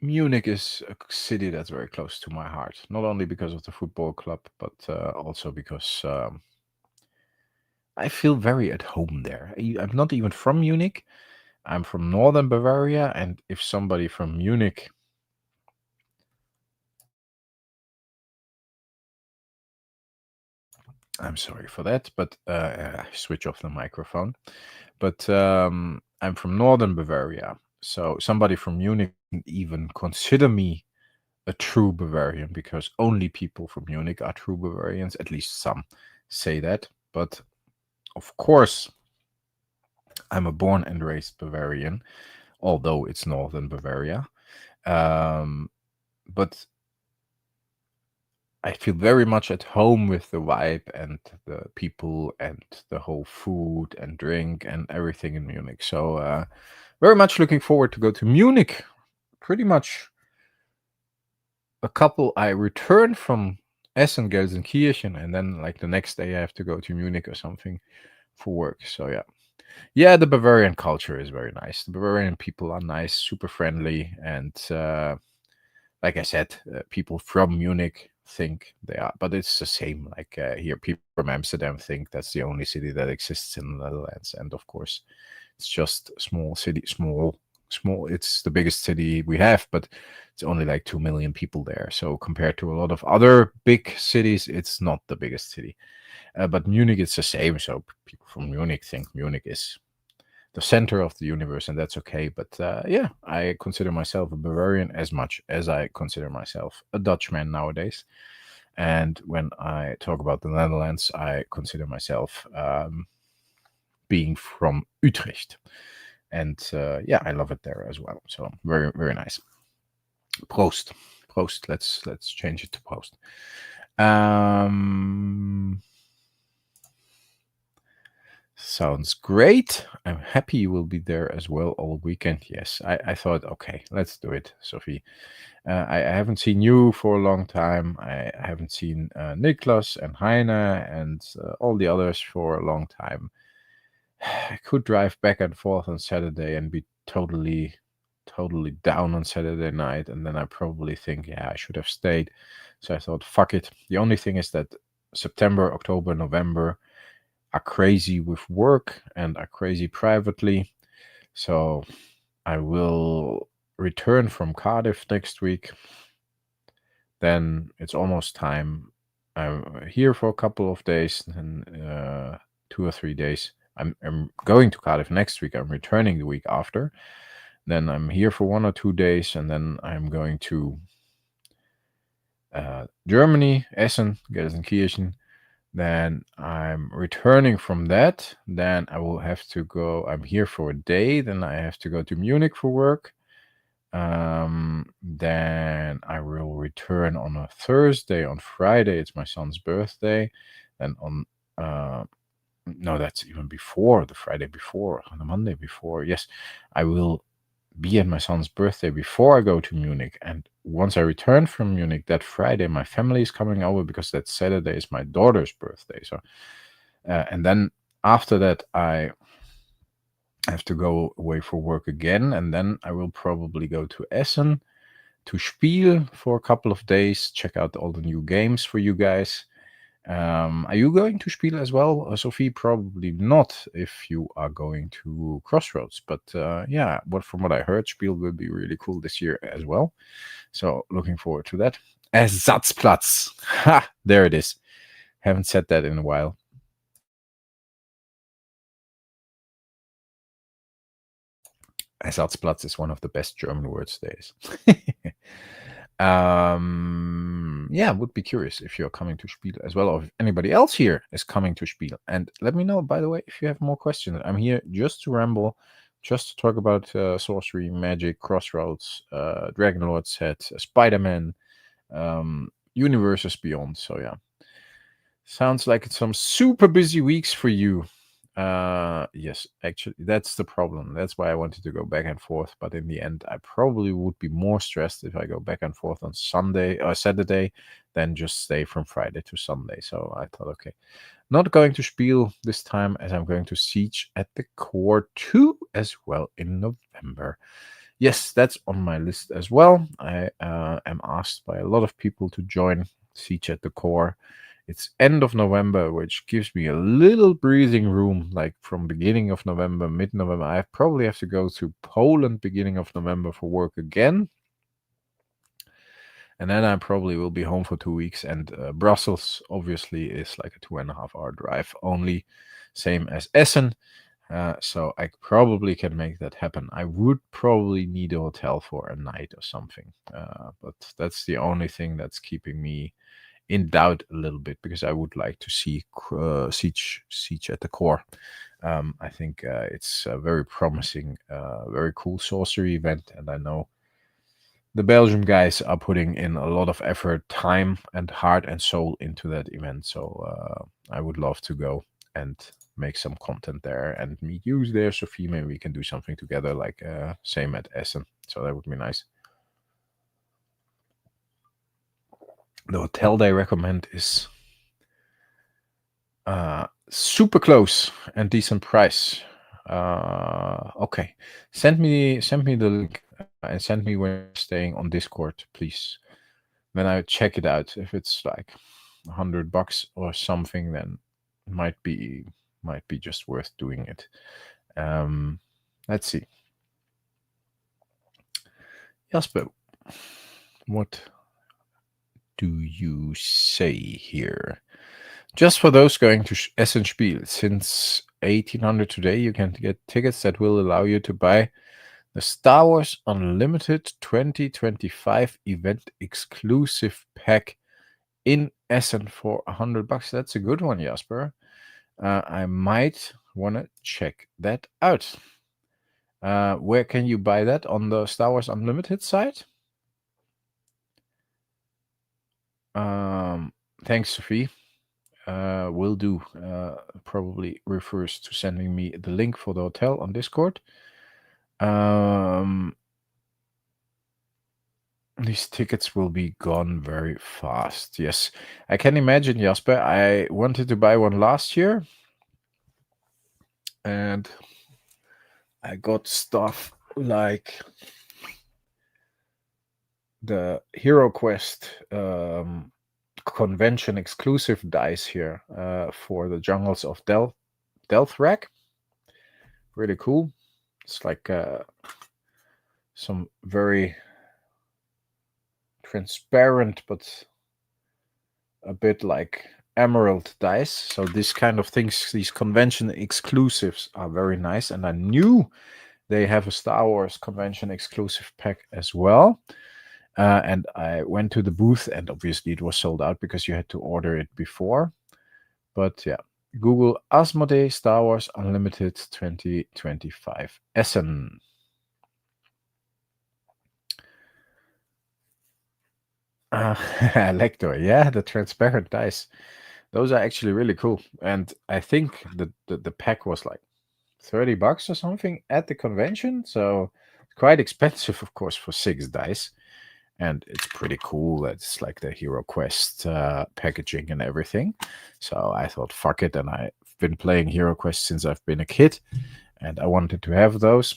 Munich is a city that's very close to my heart. Not only because of the football club, but also because I feel very at home there. I'm not even from Munich. I'm from northern Bavaria, and if somebody from Munich I'm sorry for that, but switch off the microphone. But I'm from northern Bavaria, so somebody from Munich can even consider me a true Bavarian, because only people from Munich are true Bavarians. At least some say that. But of course, I'm a born and raised Bavarian, although it's northern Bavaria. But I feel very much at home with the vibe and the people and the whole food and drink and everything in Munich. So very much looking forward to go to Munich. Pretty much I returned from Essen, Gelsenkirchen, and then like the next day I have to go to Munich or something for work. So yeah, the Bavarian culture is very nice. The Bavarian people are nice, super friendly, and like I said, people from Munich think they are, but it's the same. Like here, people from Amsterdam think that's the only city that exists in the Netherlands, and of course, it's just a small city. Small. It's the biggest city we have, but it's only like 2 million people there. So compared to a lot of other big cities, it's not the biggest city. But Munich is the same. So people from Munich think Munich is the center of the universe, and that's okay. But yeah, I consider myself a Bavarian as much as I consider myself a Dutchman nowadays. And when I talk about the Netherlands, I consider myself being from Utrecht. And yeah, I love it there as well. So very, very nice. Prost. Prost. Let's change it to Prost. Sounds great. I'm happy you will be there as well all weekend. Yes, I thought, okay, let's do it, Sophie. I haven't seen you for a long time. I haven't seen Niklas and Heine and all the others for a long time. I could drive back and forth on Saturday and be totally down on Saturday night, and then I probably think, yeah, I should have stayed. So I thought, fuck it. The only thing is that September, October, November are crazy with work and are crazy privately. So I will return from Cardiff next week. Then it's almost time. I'm here for a couple of days, and 2 or 3 days. I'm going to Cardiff next week. I'm returning the week after. Then I'm here for 1 or 2 days, and then I'm going to Germany, Essen, Gelsenkirchen. Then I'm returning from that. Then I will have to go. I'm here for a day. Then I have to go to Munich for work. Then I will return on a Thursday. On Friday, it's my son's birthday. Then on no, that's even before the Friday before, on the Monday before. Yes, I will be at my son's birthday before I go to Munich. And once I return from Munich that Friday, my family is coming over because that Saturday is my daughter's birthday. So, and then after that, I have to go away for work again. And then I will probably go to Essen to Spiel for a couple of days, check out all the new games for you guys. Are you going to Spiel as well, Sophie? Probably not if you are going to Crossroads. But yeah, from what I heard, Spiel will be really cool this year as well. So looking forward to that. Ersatzplatz. Ha! There it is. Haven't said that in a while. Ersatzplatz is one of the best German words there is. Yeah, would be curious if you're coming to Spiel as well, or if anybody else here is coming to Spiel. And let me know, by the way, if you have more questions. I'm here just to ramble, just to talk about sorcery, magic, Crossroads, Dragon Lord set, Spider-Man, universes beyond. So yeah, sounds like it's some super busy weeks for you. Yes, actually, that's the problem. That's why I wanted to go back and forth. But in the end, I probably would be more stressed if I go back and forth on Sunday or Saturday than just stay from Friday to Sunday. So I thought, okay, not going to Spiel this time, as I'm going to Siege at the Core 2 as well in November. Yes, that's on my list as well. I am asked by a lot of people to join Siege at the Core. It's end of November, which gives me a little breathing room, like from beginning of November, mid-November. I probably have to go to Poland beginning of November for work again. And then I probably will be home for 2 weeks. And Brussels, obviously, is like a 2.5-hour drive only, same as Essen. So I probably can make that happen. I would probably need a hotel for a night or something. But that's the only thing that's keeping me in doubt a little bit, because I would like to see Siege at the Core. I think it's a very promising, very cool sorcery event, and I know the Belgium guys are putting in a lot of effort, time, and heart and soul into that event. So I would love to go and make some content there and meet you there, Sophie. Maybe we can do something together, like same at Essen. So that would be nice. The hotel they recommend is super close and decent price. Okay, send me the link and send me when you're staying on Discord, please. Then I check it out. If it's like $100 or something, then it might be just worth doing it. Let's see. Jasper, what do you say here? Just for those going to Essen Spiel, since 1800 today, you can get tickets that will allow you to buy the Star Wars Unlimited 2025 event exclusive pack in Essen for $100. That's a good one, Jasper. I might want to check that out. Where can you buy that? On the Star Wars Unlimited site? Thanks, Sophie. Will do. Probably refers to sending me the link for the hotel on Discord. These tickets will be gone very fast. Yes, I can imagine, Jasper. I wanted to buy one last year, and I got stuff like the Hero Quest convention exclusive dice here for the Jungles of Delthrak. Really cool. It's like some very transparent but a bit like emerald dice. So this kind of things, these convention exclusives are very nice. And I knew they have a Star Wars convention exclusive pack as well. And I went to the booth, and obviously it was sold out because you had to order it before. But yeah, Google Asmodee Star Wars Unlimited 2025 Essen. Lector, yeah, the transparent dice. Those are actually really cool. And I think the pack was like $30 or something at the convention. So it's quite expensive, of course, for 6 dice. And it's pretty cool. It's like the Hero Quest packaging and everything. So I thought, fuck it. And I've been playing Hero Quest since I've been a kid. And I wanted to have those.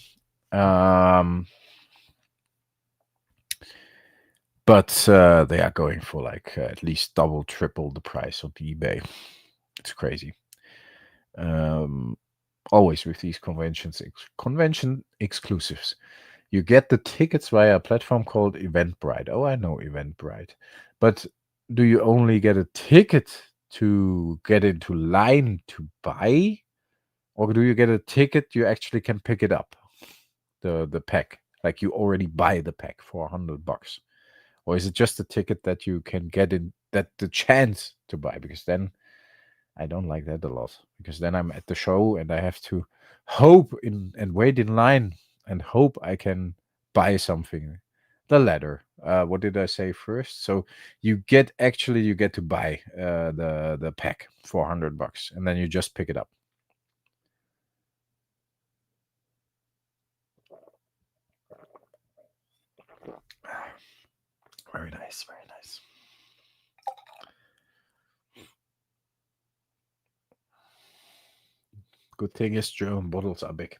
But they are going for like at least double, triple the price of eBay. It's crazy. Always with these convention exclusives. You get the tickets via a platform called Eventbrite. Oh, I know Eventbrite. But do you only get a ticket to get into line to buy? Or do you get a ticket you actually can pick it up? The pack. Like you already buy the pack for $100. Or is it just a ticket that you can get in, that the chance to buy? Because then I don't like that a lot. Because then I'm at the show and I have to hope and wait in line and hope I can buy something. The latter. What did I say first? So you get to buy the pack for $100, and then you just pick it up. Very nice, very nice. Good thing is German bottles are big.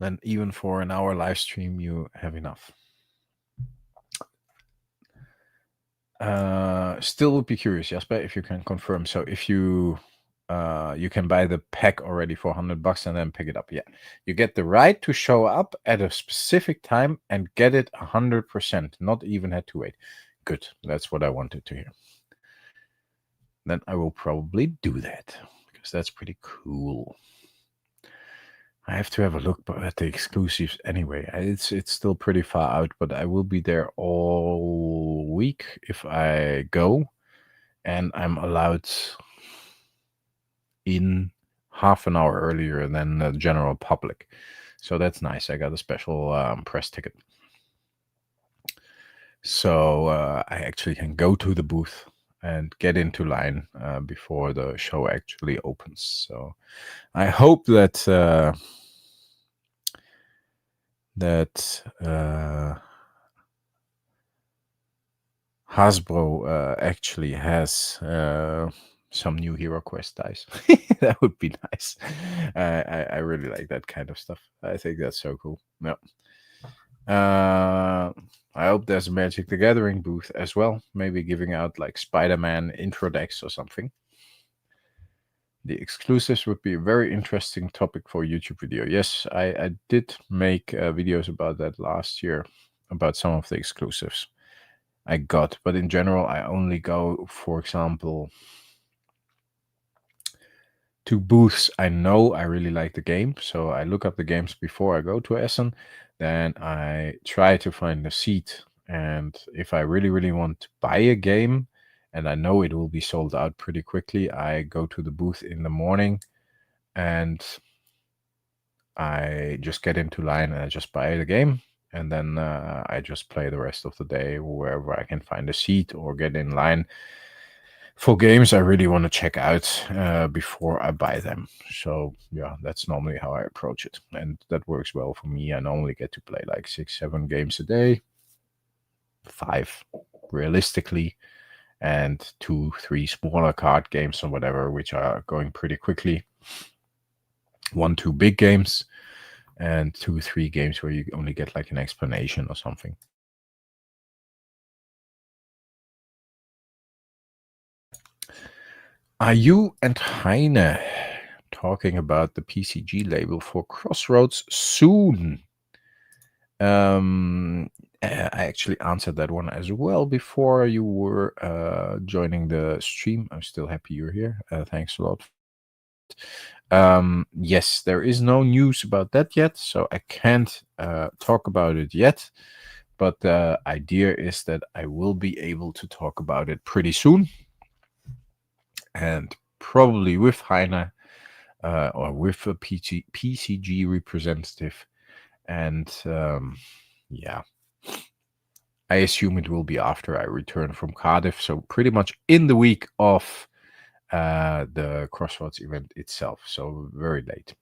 Then even for an hour live stream, you have enough. Still would be curious, Jasper, if you can confirm. So if you can buy the pack already for $100 and then pick it up. Yeah, you get the right to show up at a specific time and get it 100%. Not even had to wait. Good. That's what I wanted to hear. Then I will probably do that because that's pretty cool. I have to have a look at the exclusives anyway. It's still pretty far out, but I will be there all week if I go, and I'm allowed in half an hour earlier than the general public. So that's nice. I got a special press ticket. So I actually can go to the booth and get into line before the show actually opens. So I hope that Hasbro actually has some new Hero Quest dice. That would be nice. I really like that kind of stuff. I think that's so cool. Yeah. I hope there's a Magic the Gathering booth as well. Maybe giving out like Spider-Man intro decks or something. The exclusives would be a very interesting topic for a YouTube video. Yes, I did make videos about that last year, about some of the exclusives I got. But in general, I only go, for example, to booths I know I really like the game. So I look up the games before I go to Essen. Then I try to find a seat. And if I really, really want to buy a game and I know it will be sold out pretty quickly, I go to the booth in the morning and I just get into line and I just buy the game. and then I just play the rest of the day wherever I can find a seat or get in line for games I really want to check out before I buy them. So yeah, that's normally how I approach it, and that works well for me. I normally get to play like 6-7 games a day, 5 realistically, and 2-3 smaller card games or whatever, which are going pretty quickly. 1-2 big games, and 2-3 games where you only get like an explanation or something. Are you and Heine talking about the PCG label for Crossroads soon? I actually answered that one as well before you were joining the stream. I'm still happy you're here. Thanks a lot. Yes, there is no news about that yet, so I can't talk about it yet. But the idea is that I will be able to talk about it pretty soon, and probably with Heine or with a PCG representative. And yeah, I assume it will be after I return from Cardiff, so pretty much in the week of the Crossroads event itself, so very late.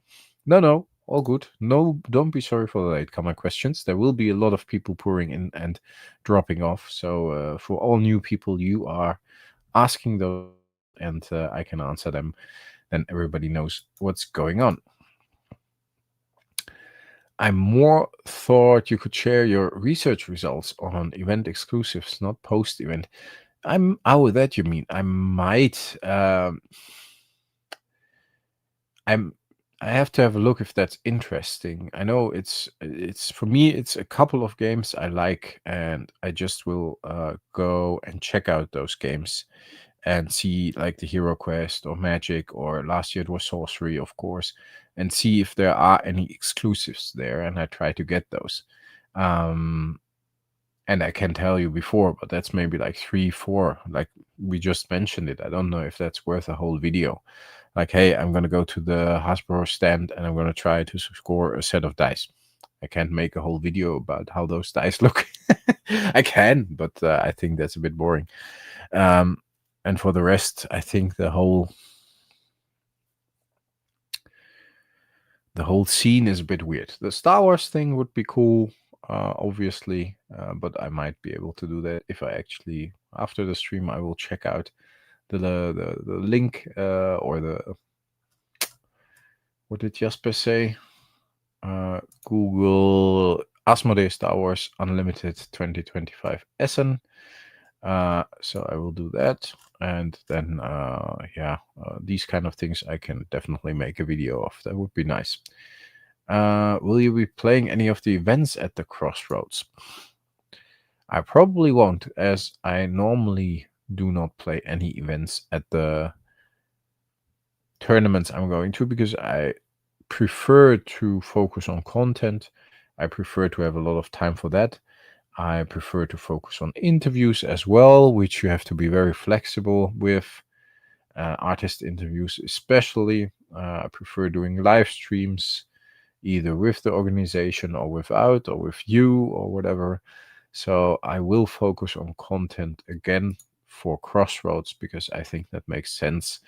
No, all good. No, don't be sorry for the late comment questions. There will be a lot of people pouring in and dropping off. So for all new people, you are asking those, and I can answer them. Then everybody knows what's going on. I more thought you could share your research results on event exclusives, not post-event. Oh, that you mean. I might. I have to have a look if that's interesting. I know it's for me, it's a couple of games I like, and I just will go and check out those games and see like the Hero Quest or Magic, or last year it was Sorcery, of course, and see if there are any exclusives there, and I try to get those. And I can tell you before, but that's maybe like 3-4, like we just mentioned it. I don't know if that's worth a whole video. Like, hey, I'm going to go to the Hasbro stand and I'm going to try to score a set of dice. I can't make a whole video about how those dice look. I can, but I think that's a bit boring. And for the rest, I think the whole scene is a bit weird. The Star Wars thing would be cool, obviously, but I might be able to do that if I actually, after the stream, I will check out the link or the, what did Jasper say? Google Asmodee Star Wars Unlimited 2025 Essen. So I will do that, and then these kind of things I can definitely make a video of. That would be nice. Will you be playing any of the events at the Crossroads? I probably won't, as I normally do not play any events at the tournaments I'm going to, because I prefer to focus on content. I prefer to have a lot of time for that. I prefer to focus on interviews as well, which you have to be very flexible with. Artist interviews especially. I prefer doing live streams, either with the organization or without, or with you or whatever. So I will focus on content again for Crossroads, because I think that makes sense.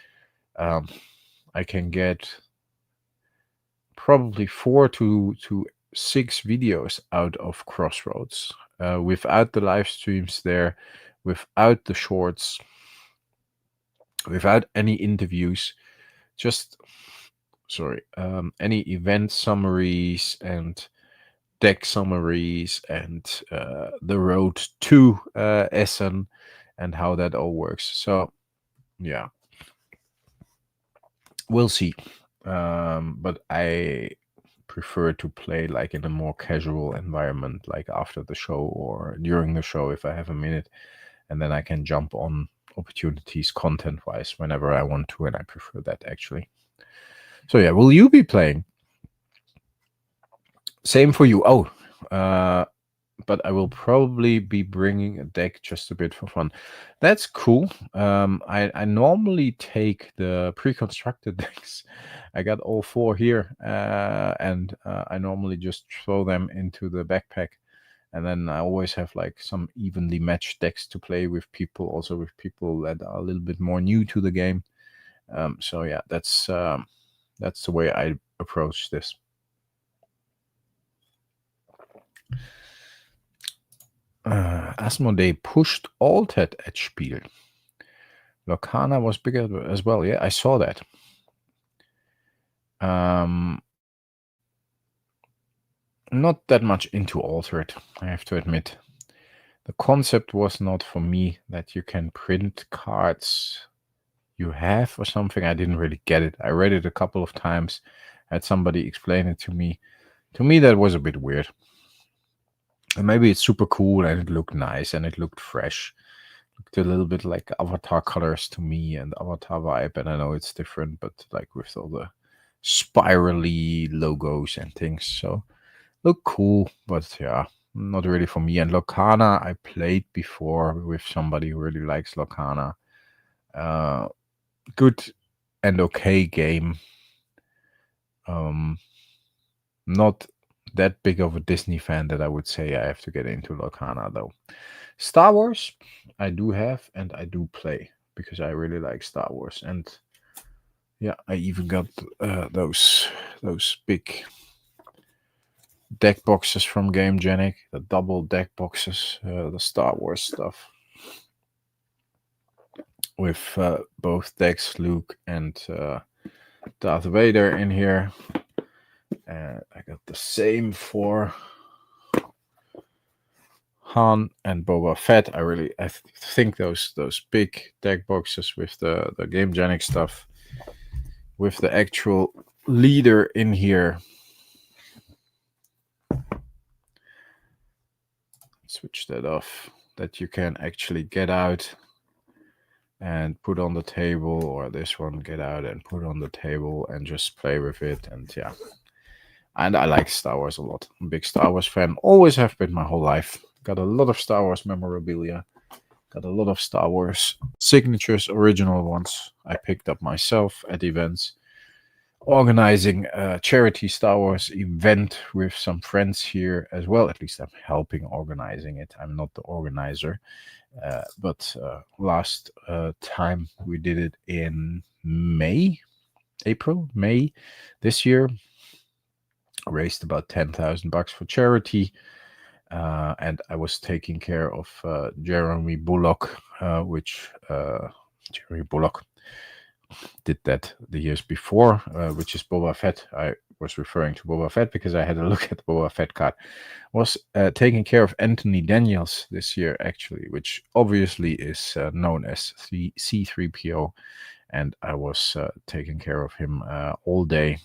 I can get probably 4 to 6 videos out of Crossroads without the live streams there, without the shorts, without any interviews, just any event summaries and deck summaries and the road to Essen and how that all works. So yeah, we'll see. But I prefer to play like in a more casual environment, like after the show or during the show if I have a minute, and then I can jump on opportunities content wise whenever I want to, and I prefer that actually. So yeah, will you be playing? Same for you. But I will probably be bringing a deck just a bit for fun. That's cool. I normally take the pre-constructed decks. I got all 4 here, and I normally just throw them into the backpack And then I always have like some evenly matched decks to play with people, also with people that are a little bit more new to the game. So yeah, that's the way I approach this. Asmodee pushed Altered at Spiel. Lorcana was bigger as well. Yeah, I saw that. Not that much into Altered, I have to admit. The concept was not for me, that you can print cards you have or something. I didn't really get it. I read it a couple of times, had somebody explain it to me. To me, that was a bit weird. And maybe it's super cool and it looked nice and it looked fresh. Looked a little bit like Avatar colors to me and Avatar vibe. And I know it's different, but like with all the spirally logos and things. So look cool, but yeah, not really for me. And Lorcana, I played before with somebody who really likes Lorcana. Good and okay game. Not that big of a Disney fan that I would say I have to get into Lorcana though. Star Wars, I do have and I do play because I really like Star Wars. And yeah, I even got those big deck boxes from Energetek, the double deck boxes, the Star Wars stuff with both decks, Luke and Darth Vader in here. I got the same for Han and Boba Fett. I think those big deck boxes with the Energetek stuff, with the actual leader in here. Switch that off, that you can actually get out and put on the table, or this one get out and put on the table and just play with it. And yeah, and I like Star Wars a lot. I'm a big Star Wars fan, always have been my whole life. Got a lot of Star Wars memorabilia, got a lot of Star Wars signatures, original ones I picked up myself at events. Organizing a charity Star Wars event with some friends here as well. At least I'm helping organizing it. I'm not the organizer. But last time we did it in May this year. Raised about $10,000 for charity. And I was taking care of Jeremy Bullock, Jeremy Bullock did that the years before, which is Boba Fett. I was referring to Boba Fett because I had a look at the Boba Fett card. Was taking care of Anthony Daniels this year, actually, which obviously is known as C3PO. And I was taking care of him all day.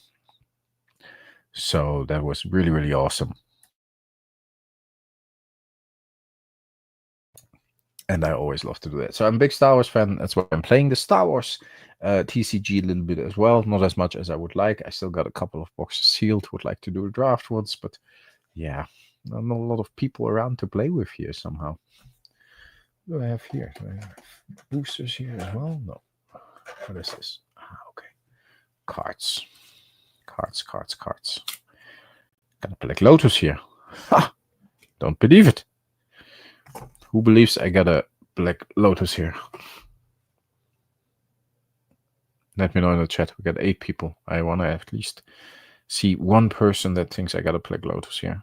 So that was really, really awesome. And I always love to do that. So I'm a big Star Wars fan. That's why I'm playing the Star Wars TCG a little bit as well. Not as much as I would like. I still got a couple of boxes sealed. Would like to do a draft once. But yeah, not a lot of people around to play with here somehow. What do I have here? Do I have boosters here as well? No. What is this? Okay. Cards. Cards. Got a Black Lotus here. Ha! Don't believe it. Who believes I got a Black Lotus here? Let me know in the chat. We got 8 people. I want to at least see one person that thinks I got a Black Lotus here.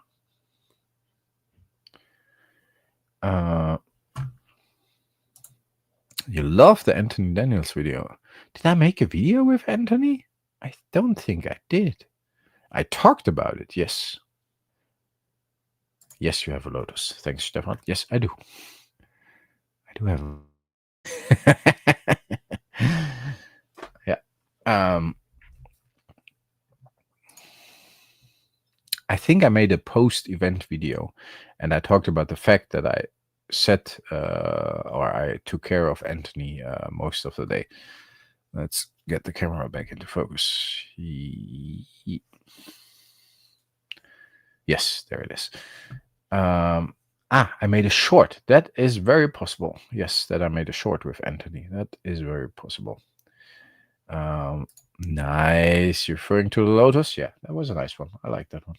You love the Anthony Daniels video. Did I make a video with Anthony? I don't think I did. I talked about it, yes. Yes, you have a Lotus. Thanks, Stefan. Yes, I do. I do have yeah. I think I made a post-event video, and I talked about the fact that I set or I took care of Anthony most of the day. Let's get the camera back into focus. Yes, there it is. I made a short. That is very possible. Yes, that I made a short with Anthony. That is very possible. Nice. You're referring to the Lotus? Yeah, that was a nice one. I like that one.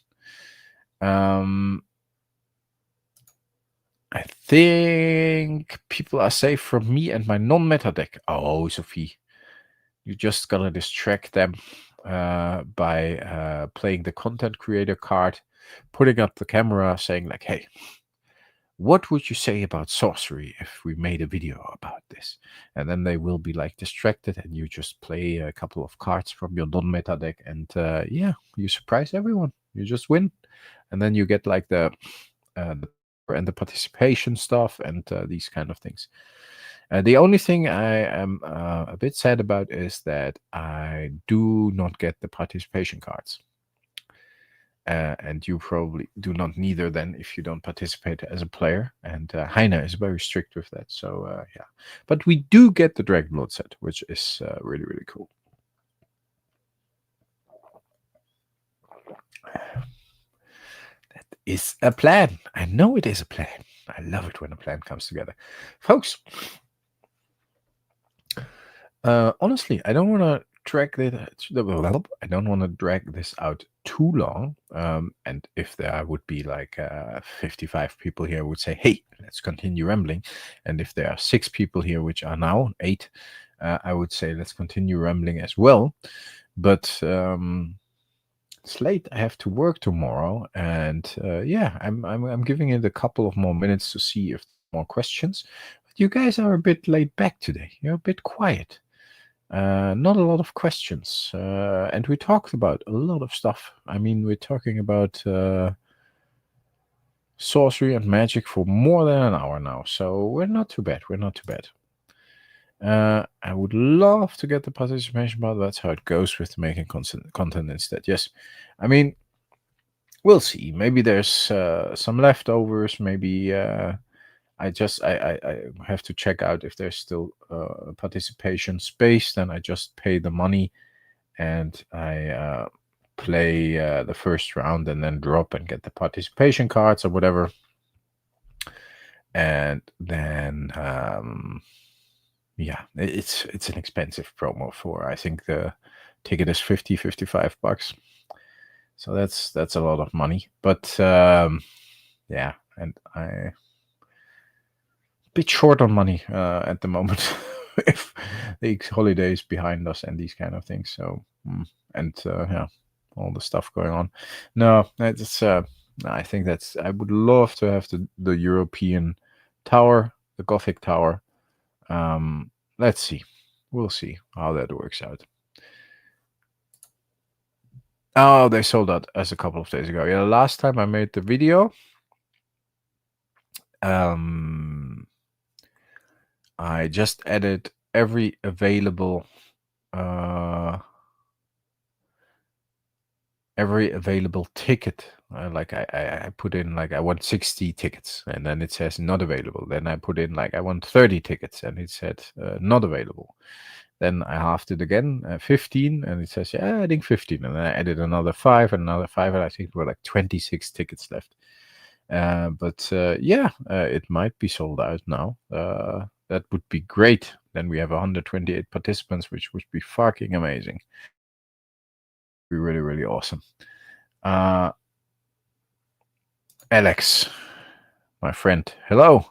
I think people are safe from me and my non-meta deck. Oh, Sophie, you just gotta distract them by playing the content creator card, putting up the camera, saying like, "Hey, what would you say about sorcery if we made a video about this?" And then they will be like distracted, and you just play a couple of cards from your non-meta deck, and yeah, you surprise everyone. You just win, and then you get like the and the participation stuff and these kind of things. The only thing I am a bit sad about is that I do not get the participation cards. And you probably do not neither then if you don't participate as a player. And Heine is very strict with that. So yeah. But we do get the Dragon Blood set, which is really, really cool. That is a plan. I know it is a plan. I love it when a plan comes together. Folks, honestly, I don't want to drag this. I don't want to drag this out too long. And if there would be like 55 people here, would say, "Hey, let's continue rambling." And if there are 6 people here, which are now 8, I would say, "Let's continue rambling as well." But it's late. I have to work tomorrow, and yeah, I'm giving it a couple of more minutes to see if more questions. But you guys are a bit laid back today. You're a bit quiet. Not a lot of questions, and we talked about a lot of stuff. I mean, we're talking about sorcery and magic for more than an hour now, so we're not too bad. We're not too bad. I would love to get the participation, but that's how it goes with making content instead. Yes, I mean, we'll see. Maybe there's some leftovers. Maybe I have to check out if there's still participation space. Then I just pay the money and I play the first round and then drop and get the participation cards or whatever. And then yeah, it's an expensive promo for, I think the ticket is 55 bucks. So that's a lot of money. But yeah, and I bit short on money at the moment if the holidays behind us and these kind of things. So and yeah, all the stuff going on. No, it's I think that's, I would love to have the European tower, the Gothic tower. Let's see. We'll see how that works out. Oh, they sold out as a couple of days ago. Yeah, last time I made the video, I just added every available ticket. Like I put in like I want 60 tickets, and then it says not available. Then I put in like I want 30 tickets, and it said not available. Then I halved it again, 15, and it says, yeah, adding 15. And then I added another 5 and another 5, and I think there were like 26 tickets left. But yeah, it might be sold out now. That would be great. Then we have 128 participants, which would be fucking amazing. Be really, really awesome. Alex, my friend, hello.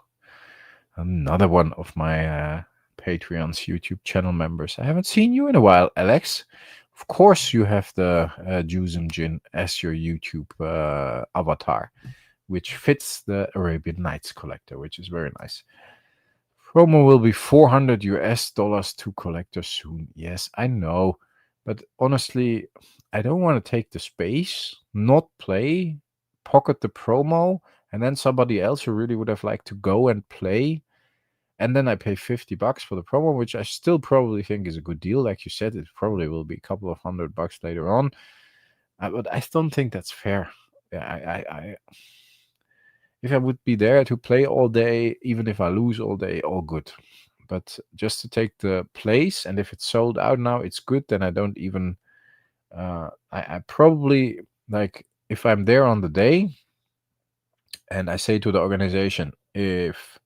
Another one of my Patreon's YouTube channel members. I haven't seen you in a while, Alex. Of course, you have the Juzum Jin as your YouTube avatar, which fits the Arabian Nights collector, which is very nice. Promo will be $400 to collector soon. Yes, I know. But honestly, I don't want to take the space, not play, pocket the promo, and then somebody else who really would have liked to go and play. And then I pay $50 for the promo, which I still probably think is a good deal. Like you said, it probably will be a couple of $100 later on. But I don't think that's fair. If I would be there to play all day, even if I lose all day, all good. But just to take the place, and if it's sold out now, it's good. Then I don't even. I probably, like, if I'm there on the day, and I say to the organization, if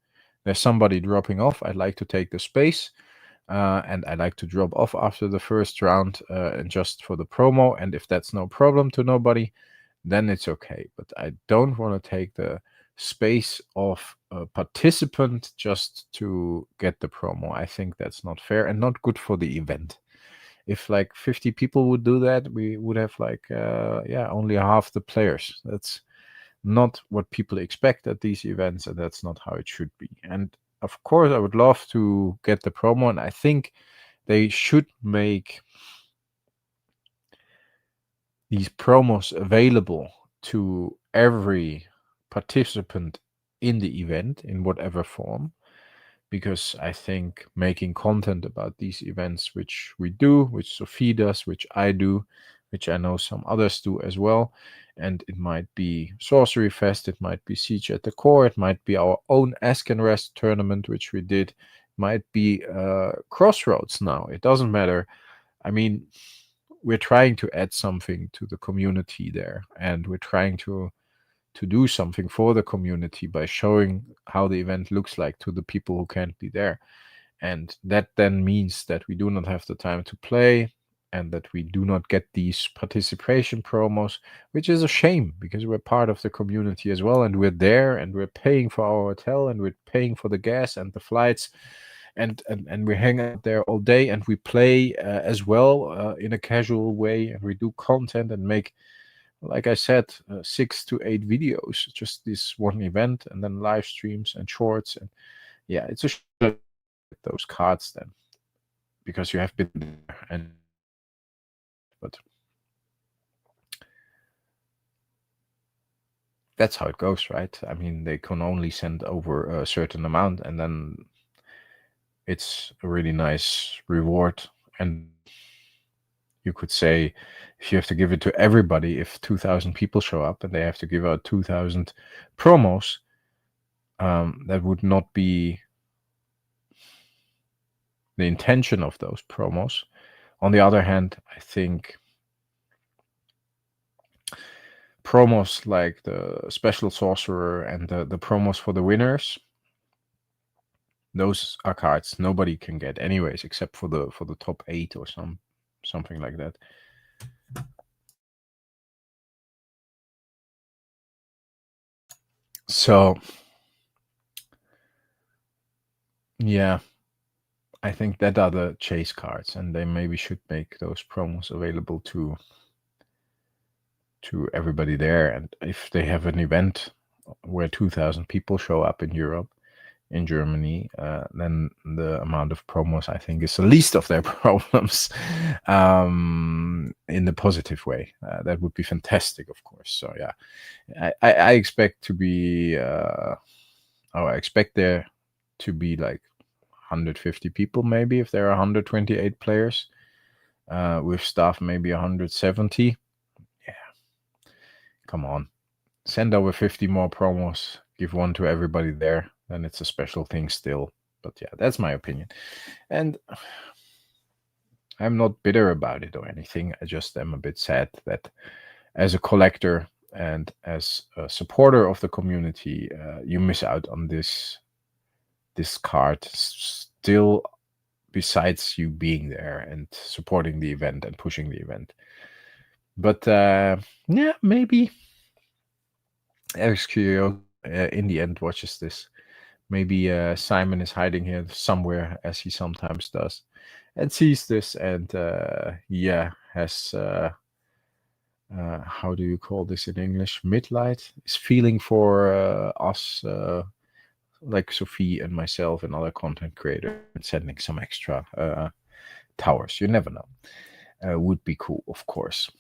there's somebody dropping off, I'd like to take the space, and I like to drop off after the first round, and just for the promo. And if that's no problem to nobody, then it's okay. But I don't want to take the space of a participant just to get the promo. I think that's not fair and not good for the event. If like 50 people would do that, we would have like only half the players. That's not what people expect at these events, and that's not how it should be. And of course, I would love to get the promo, and I think they should make these promos available to every participant in the event in whatever form, because I think making content about these events, which we do, which Sophie does, which I do, which I know some others do as well, and it might be Sorcery Fest, it might be Siege at the Core, it might be our own Ask and Rest tournament, which we did, it might be Crossroads now, it doesn't matter. I mean, we're trying to add something to the community there, and we're trying to do something for the community by showing how the event looks like to the people who can't be there. And that then means that we do not have the time to play, and that we do not get these participation promos, which is a shame because we're part of the community as well, and we're there, and we're paying for our hotel, and we're paying for the gas and the flights, and we hang out there all day, and we play as well in a casual way, and we do content and make, like I said, 6 to 8 videos, just this one event, and then live streams and shorts. And yeah, it's a shame those cards then, because you have been there, and but that's how it goes, right? I mean, they can only send over a certain amount, and then it's a really nice reward. And you could say, if you have to give it to everybody, if 2,000 people show up and they have to give out 2,000 promos, that would not be the intention of those promos. On the other hand, I think promos like the special sorcerer and the promos for the winners, those are cards nobody can get anyways, except for the top 8 or something like that. So yeah, I think that are the chase cards, and they maybe should make those promos available to everybody there. And if they have an event where 2,000 people show up in Europe, in Germany, then the amount of promos, I think, is the least of their problems, in the positive way. That would be fantastic, of course. So yeah, I expect to be, I expect there to be like 150 people, maybe, if there are 128 players, with staff maybe 170. Yeah, come on, send over 50 more promos, give one to everybody there, then it's a special thing still. But yeah, that's my opinion, and I'm not bitter about it or anything. I just am a bit sad that as a collector and as a supporter of the community, you miss out on this card still, besides you being there and supporting the event and pushing the event. But yeah, maybe XQ in the end watches this. Maybe Simon is hiding here somewhere, as he sometimes does, and sees this, and yeah, has how do you call this in English? Midlight, is feeling for us, like Sophie and myself and other content creators, and sending some extra towers. You never know. Would be cool, of course.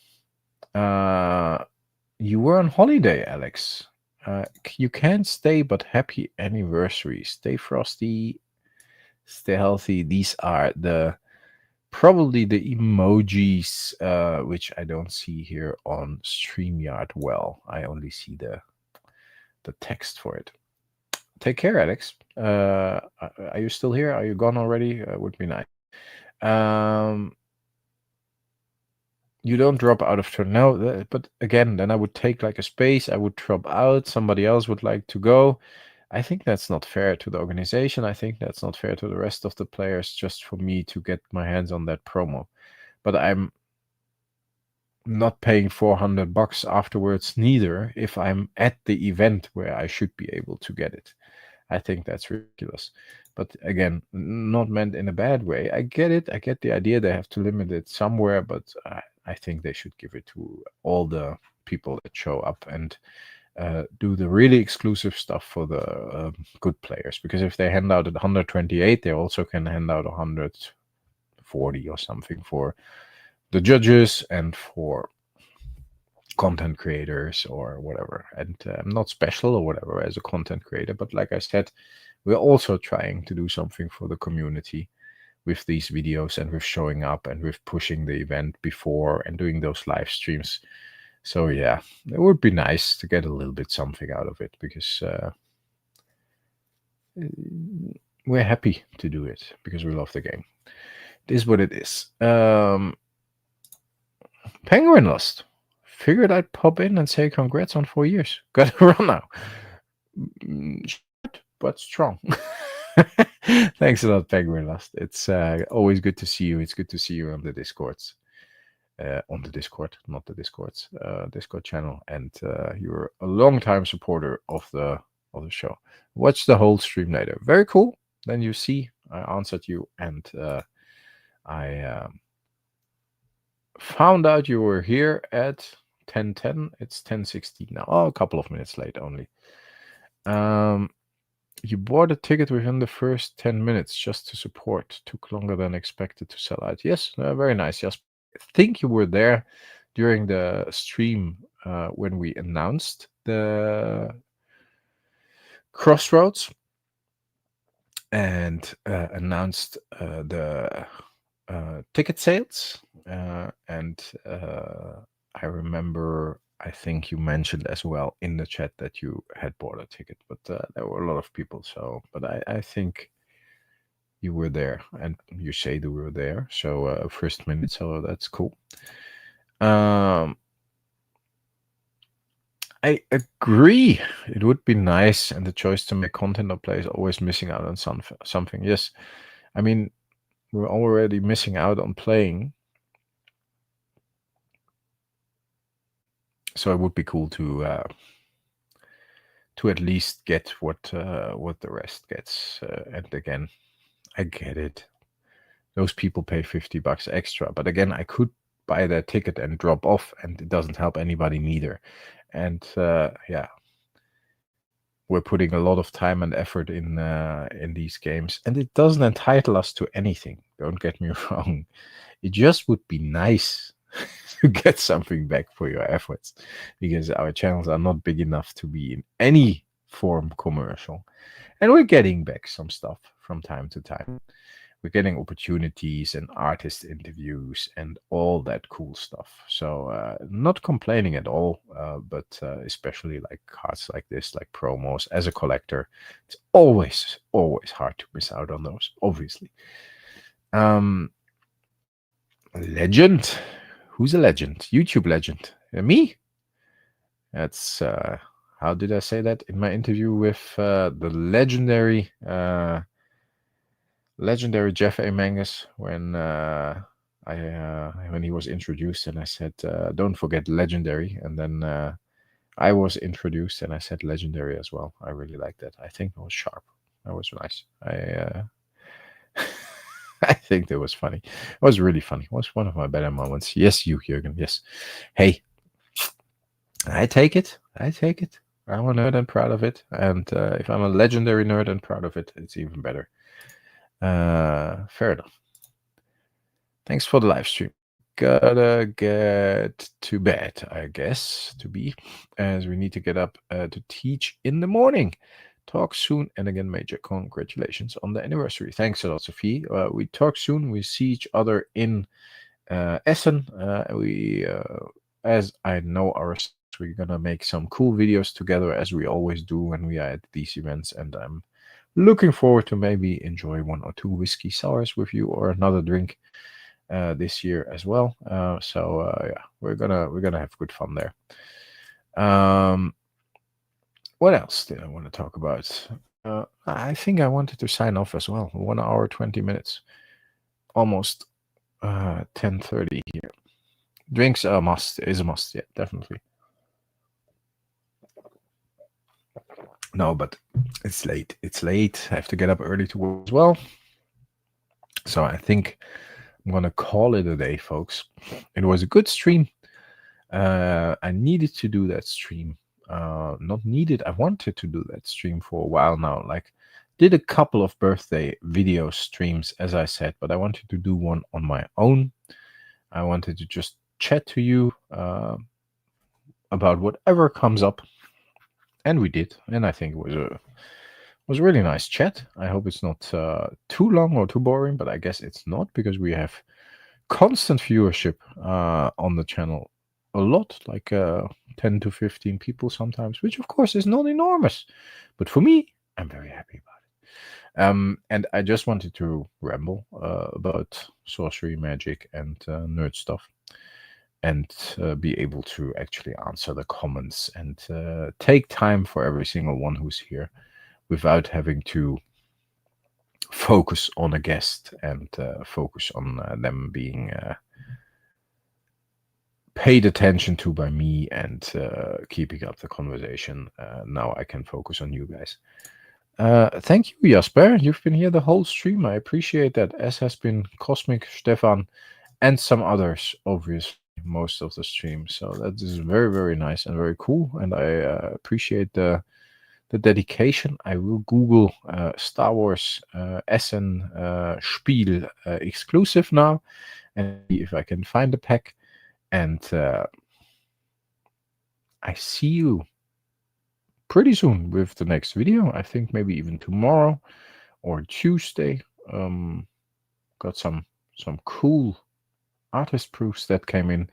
You were on holiday, Alex. You can't stay, but happy anniversary. Stay frosty, stay healthy. These are probably the emojis, which I don't see here on StreamYard. Well, I only see the text for it. Take care, Alex. Are you still here? Are you gone already? Would be nice. You don't drop out of turn. No, but again, then I would take like a space. I would drop out. Somebody else would like to go. I think that's not fair to the organization. I think that's not fair to the rest of the players, just for me to get my hands on that promo. But I'm not paying $400 afterwards neither if I'm at the event where I should be able to get it. I think that's ridiculous. But again, not meant in a bad way. I get it. I get the idea they have to limit it somewhere, but I think they should give it to all the people that show up and do the really exclusive stuff for the good players. Because if they hand out at 128, they also can hand out 140 or something for the judges and for content creators or whatever. And I'm not special or whatever as a content creator, but like I said, we're also trying to do something for the community with these videos and with showing up and with pushing the event before and doing those live streams. So yeah, it would be nice to get a little bit something out of it, because we're happy to do it because we love the game. It is what it is. Penguin Lost. Figured I'd pop in and say congrats on 4 years. Got to run now. Short but strong. Thanks a lot, Penguin Lost. It's always good to see you. It's good to see you on the Discords. On the Discord, not the Discords, Discord channel. And you're a long-time supporter of the show. Watch the whole stream later. Very cool. Then you see I answered you, and I found out you were here at 10:10. It's 10:16 now. Oh, a couple of minutes late only. You bought a ticket within the first 10 minutes just to support. Took longer than expected to sell out. Yes, very nice. Yes, I think you were there during the stream when we announced the Crossroads and announced the ticket sales. And I remember, I think you mentioned as well in the chat that you had bought a ticket, but there were a lot of people. So, but I think you were there, and you say you were there. So first minute, so that's cool. I agree. It would be nice, and the choice to make content or play is always missing out on something. Yes, I mean, we're already missing out on playing. So it would be cool to at least get what the rest gets. And again, I get it. Those people pay $50 extra, but again, I could buy their ticket and drop off, and it doesn't help anybody neither. And yeah, we're putting a lot of time and effort in these games, and it doesn't entitle us to anything. Don't get me wrong. It just would be nice to get something back for your efforts, because our channels are not big enough to be in any form commercial, and we're getting back some stuff from time to time. We're getting opportunities and artist interviews and all that cool stuff. So not complaining at all, but especially like cards like this, like promos as a collector, it's always hard to miss out on those, obviously. Legend. Who's a legend? YouTube legend. Me? That's how did I say that in my interview with the legendary Jeff A. Mangus when when he was introduced, and I said, don't forget legendary, and then I was introduced and I said legendary as well. I really like that. I think it was sharp. That was nice. I think that was funny. It was really funny. It was one of my better moments. Yes, you, Jürgen. Yes. Hey, I take it. I'm a nerd and proud of it. And if I'm a legendary nerd and proud of it, it's even better. Fair enough. Thanks for the live stream. Gotta get to bed, I guess, as we need to get up to teach in the morning. Talk soon, and again, major congratulations on the anniversary. Thanks a lot, Sophie. We talk soon. We see each other in Essen. We, as I know ourselves, we're gonna make some cool videos together, as we always do when we are at these events, and I'm looking forward to maybe enjoy 1 or 2 whiskey sours with you, or another drink this year as well. Yeah, we're gonna have good fun there. What else did I want to talk about? I think I wanted to sign off as well. 1 hour, 20 minutes, almost 10:30 here. Drinks are a must. Is a must. Yeah, definitely. No, but it's late. It's late. I have to get up early to work as well. So I think I'm gonna call it a day, folks. It was a good stream. I needed to do that stream. Not needed. I wanted to do that stream for a while now. Like, did a couple of birthday video streams, as I said, but I wanted to do one on my own. I wanted to just chat to you about whatever comes up, and we did. And I think it was a really nice chat. I hope it's not too long or too boring, but I guess it's not, because we have constant viewership on the channel. A lot, like 10 to 15 people sometimes, which of course is not enormous, but for me, I'm very happy about it. And I just wanted to ramble about sorcery, magic, and nerd stuff, and be able to actually answer the comments and take time for every single one who's here, without having to focus on a guest and focus on them being paid attention to by me and keeping up the conversation. Now I can focus on you guys. Thank you, Jasper. You've been here the whole stream. I appreciate that, as has been Cosmic, Stefan, and some others, obviously, most of the stream. So that is very, very nice and very cool. And I appreciate the dedication. I will Google Star Wars Essen Spiel exclusive now, and see if I can find the pack. And I see you pretty soon with the next video. I think maybe even tomorrow or Tuesday. Got some cool artist proofs that came in,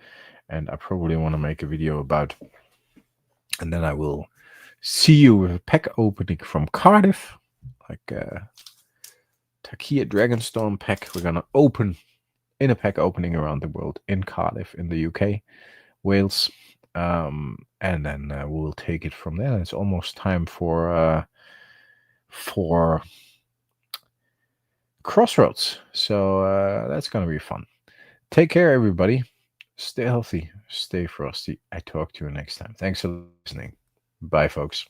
and I probably want to make a video about. And then I will see you with a pack opening from Cardiff, like Takia Dragonstorm pack. We're gonna open in a pack opening around the world, in Cardiff, in the UK, Wales, and then we'll take it from there. It's almost time for Crossroads, so that's gonna be fun. Take care, everybody. Stay healthy, stay frosty. I talk to you next time. Thanks for listening. Bye, folks.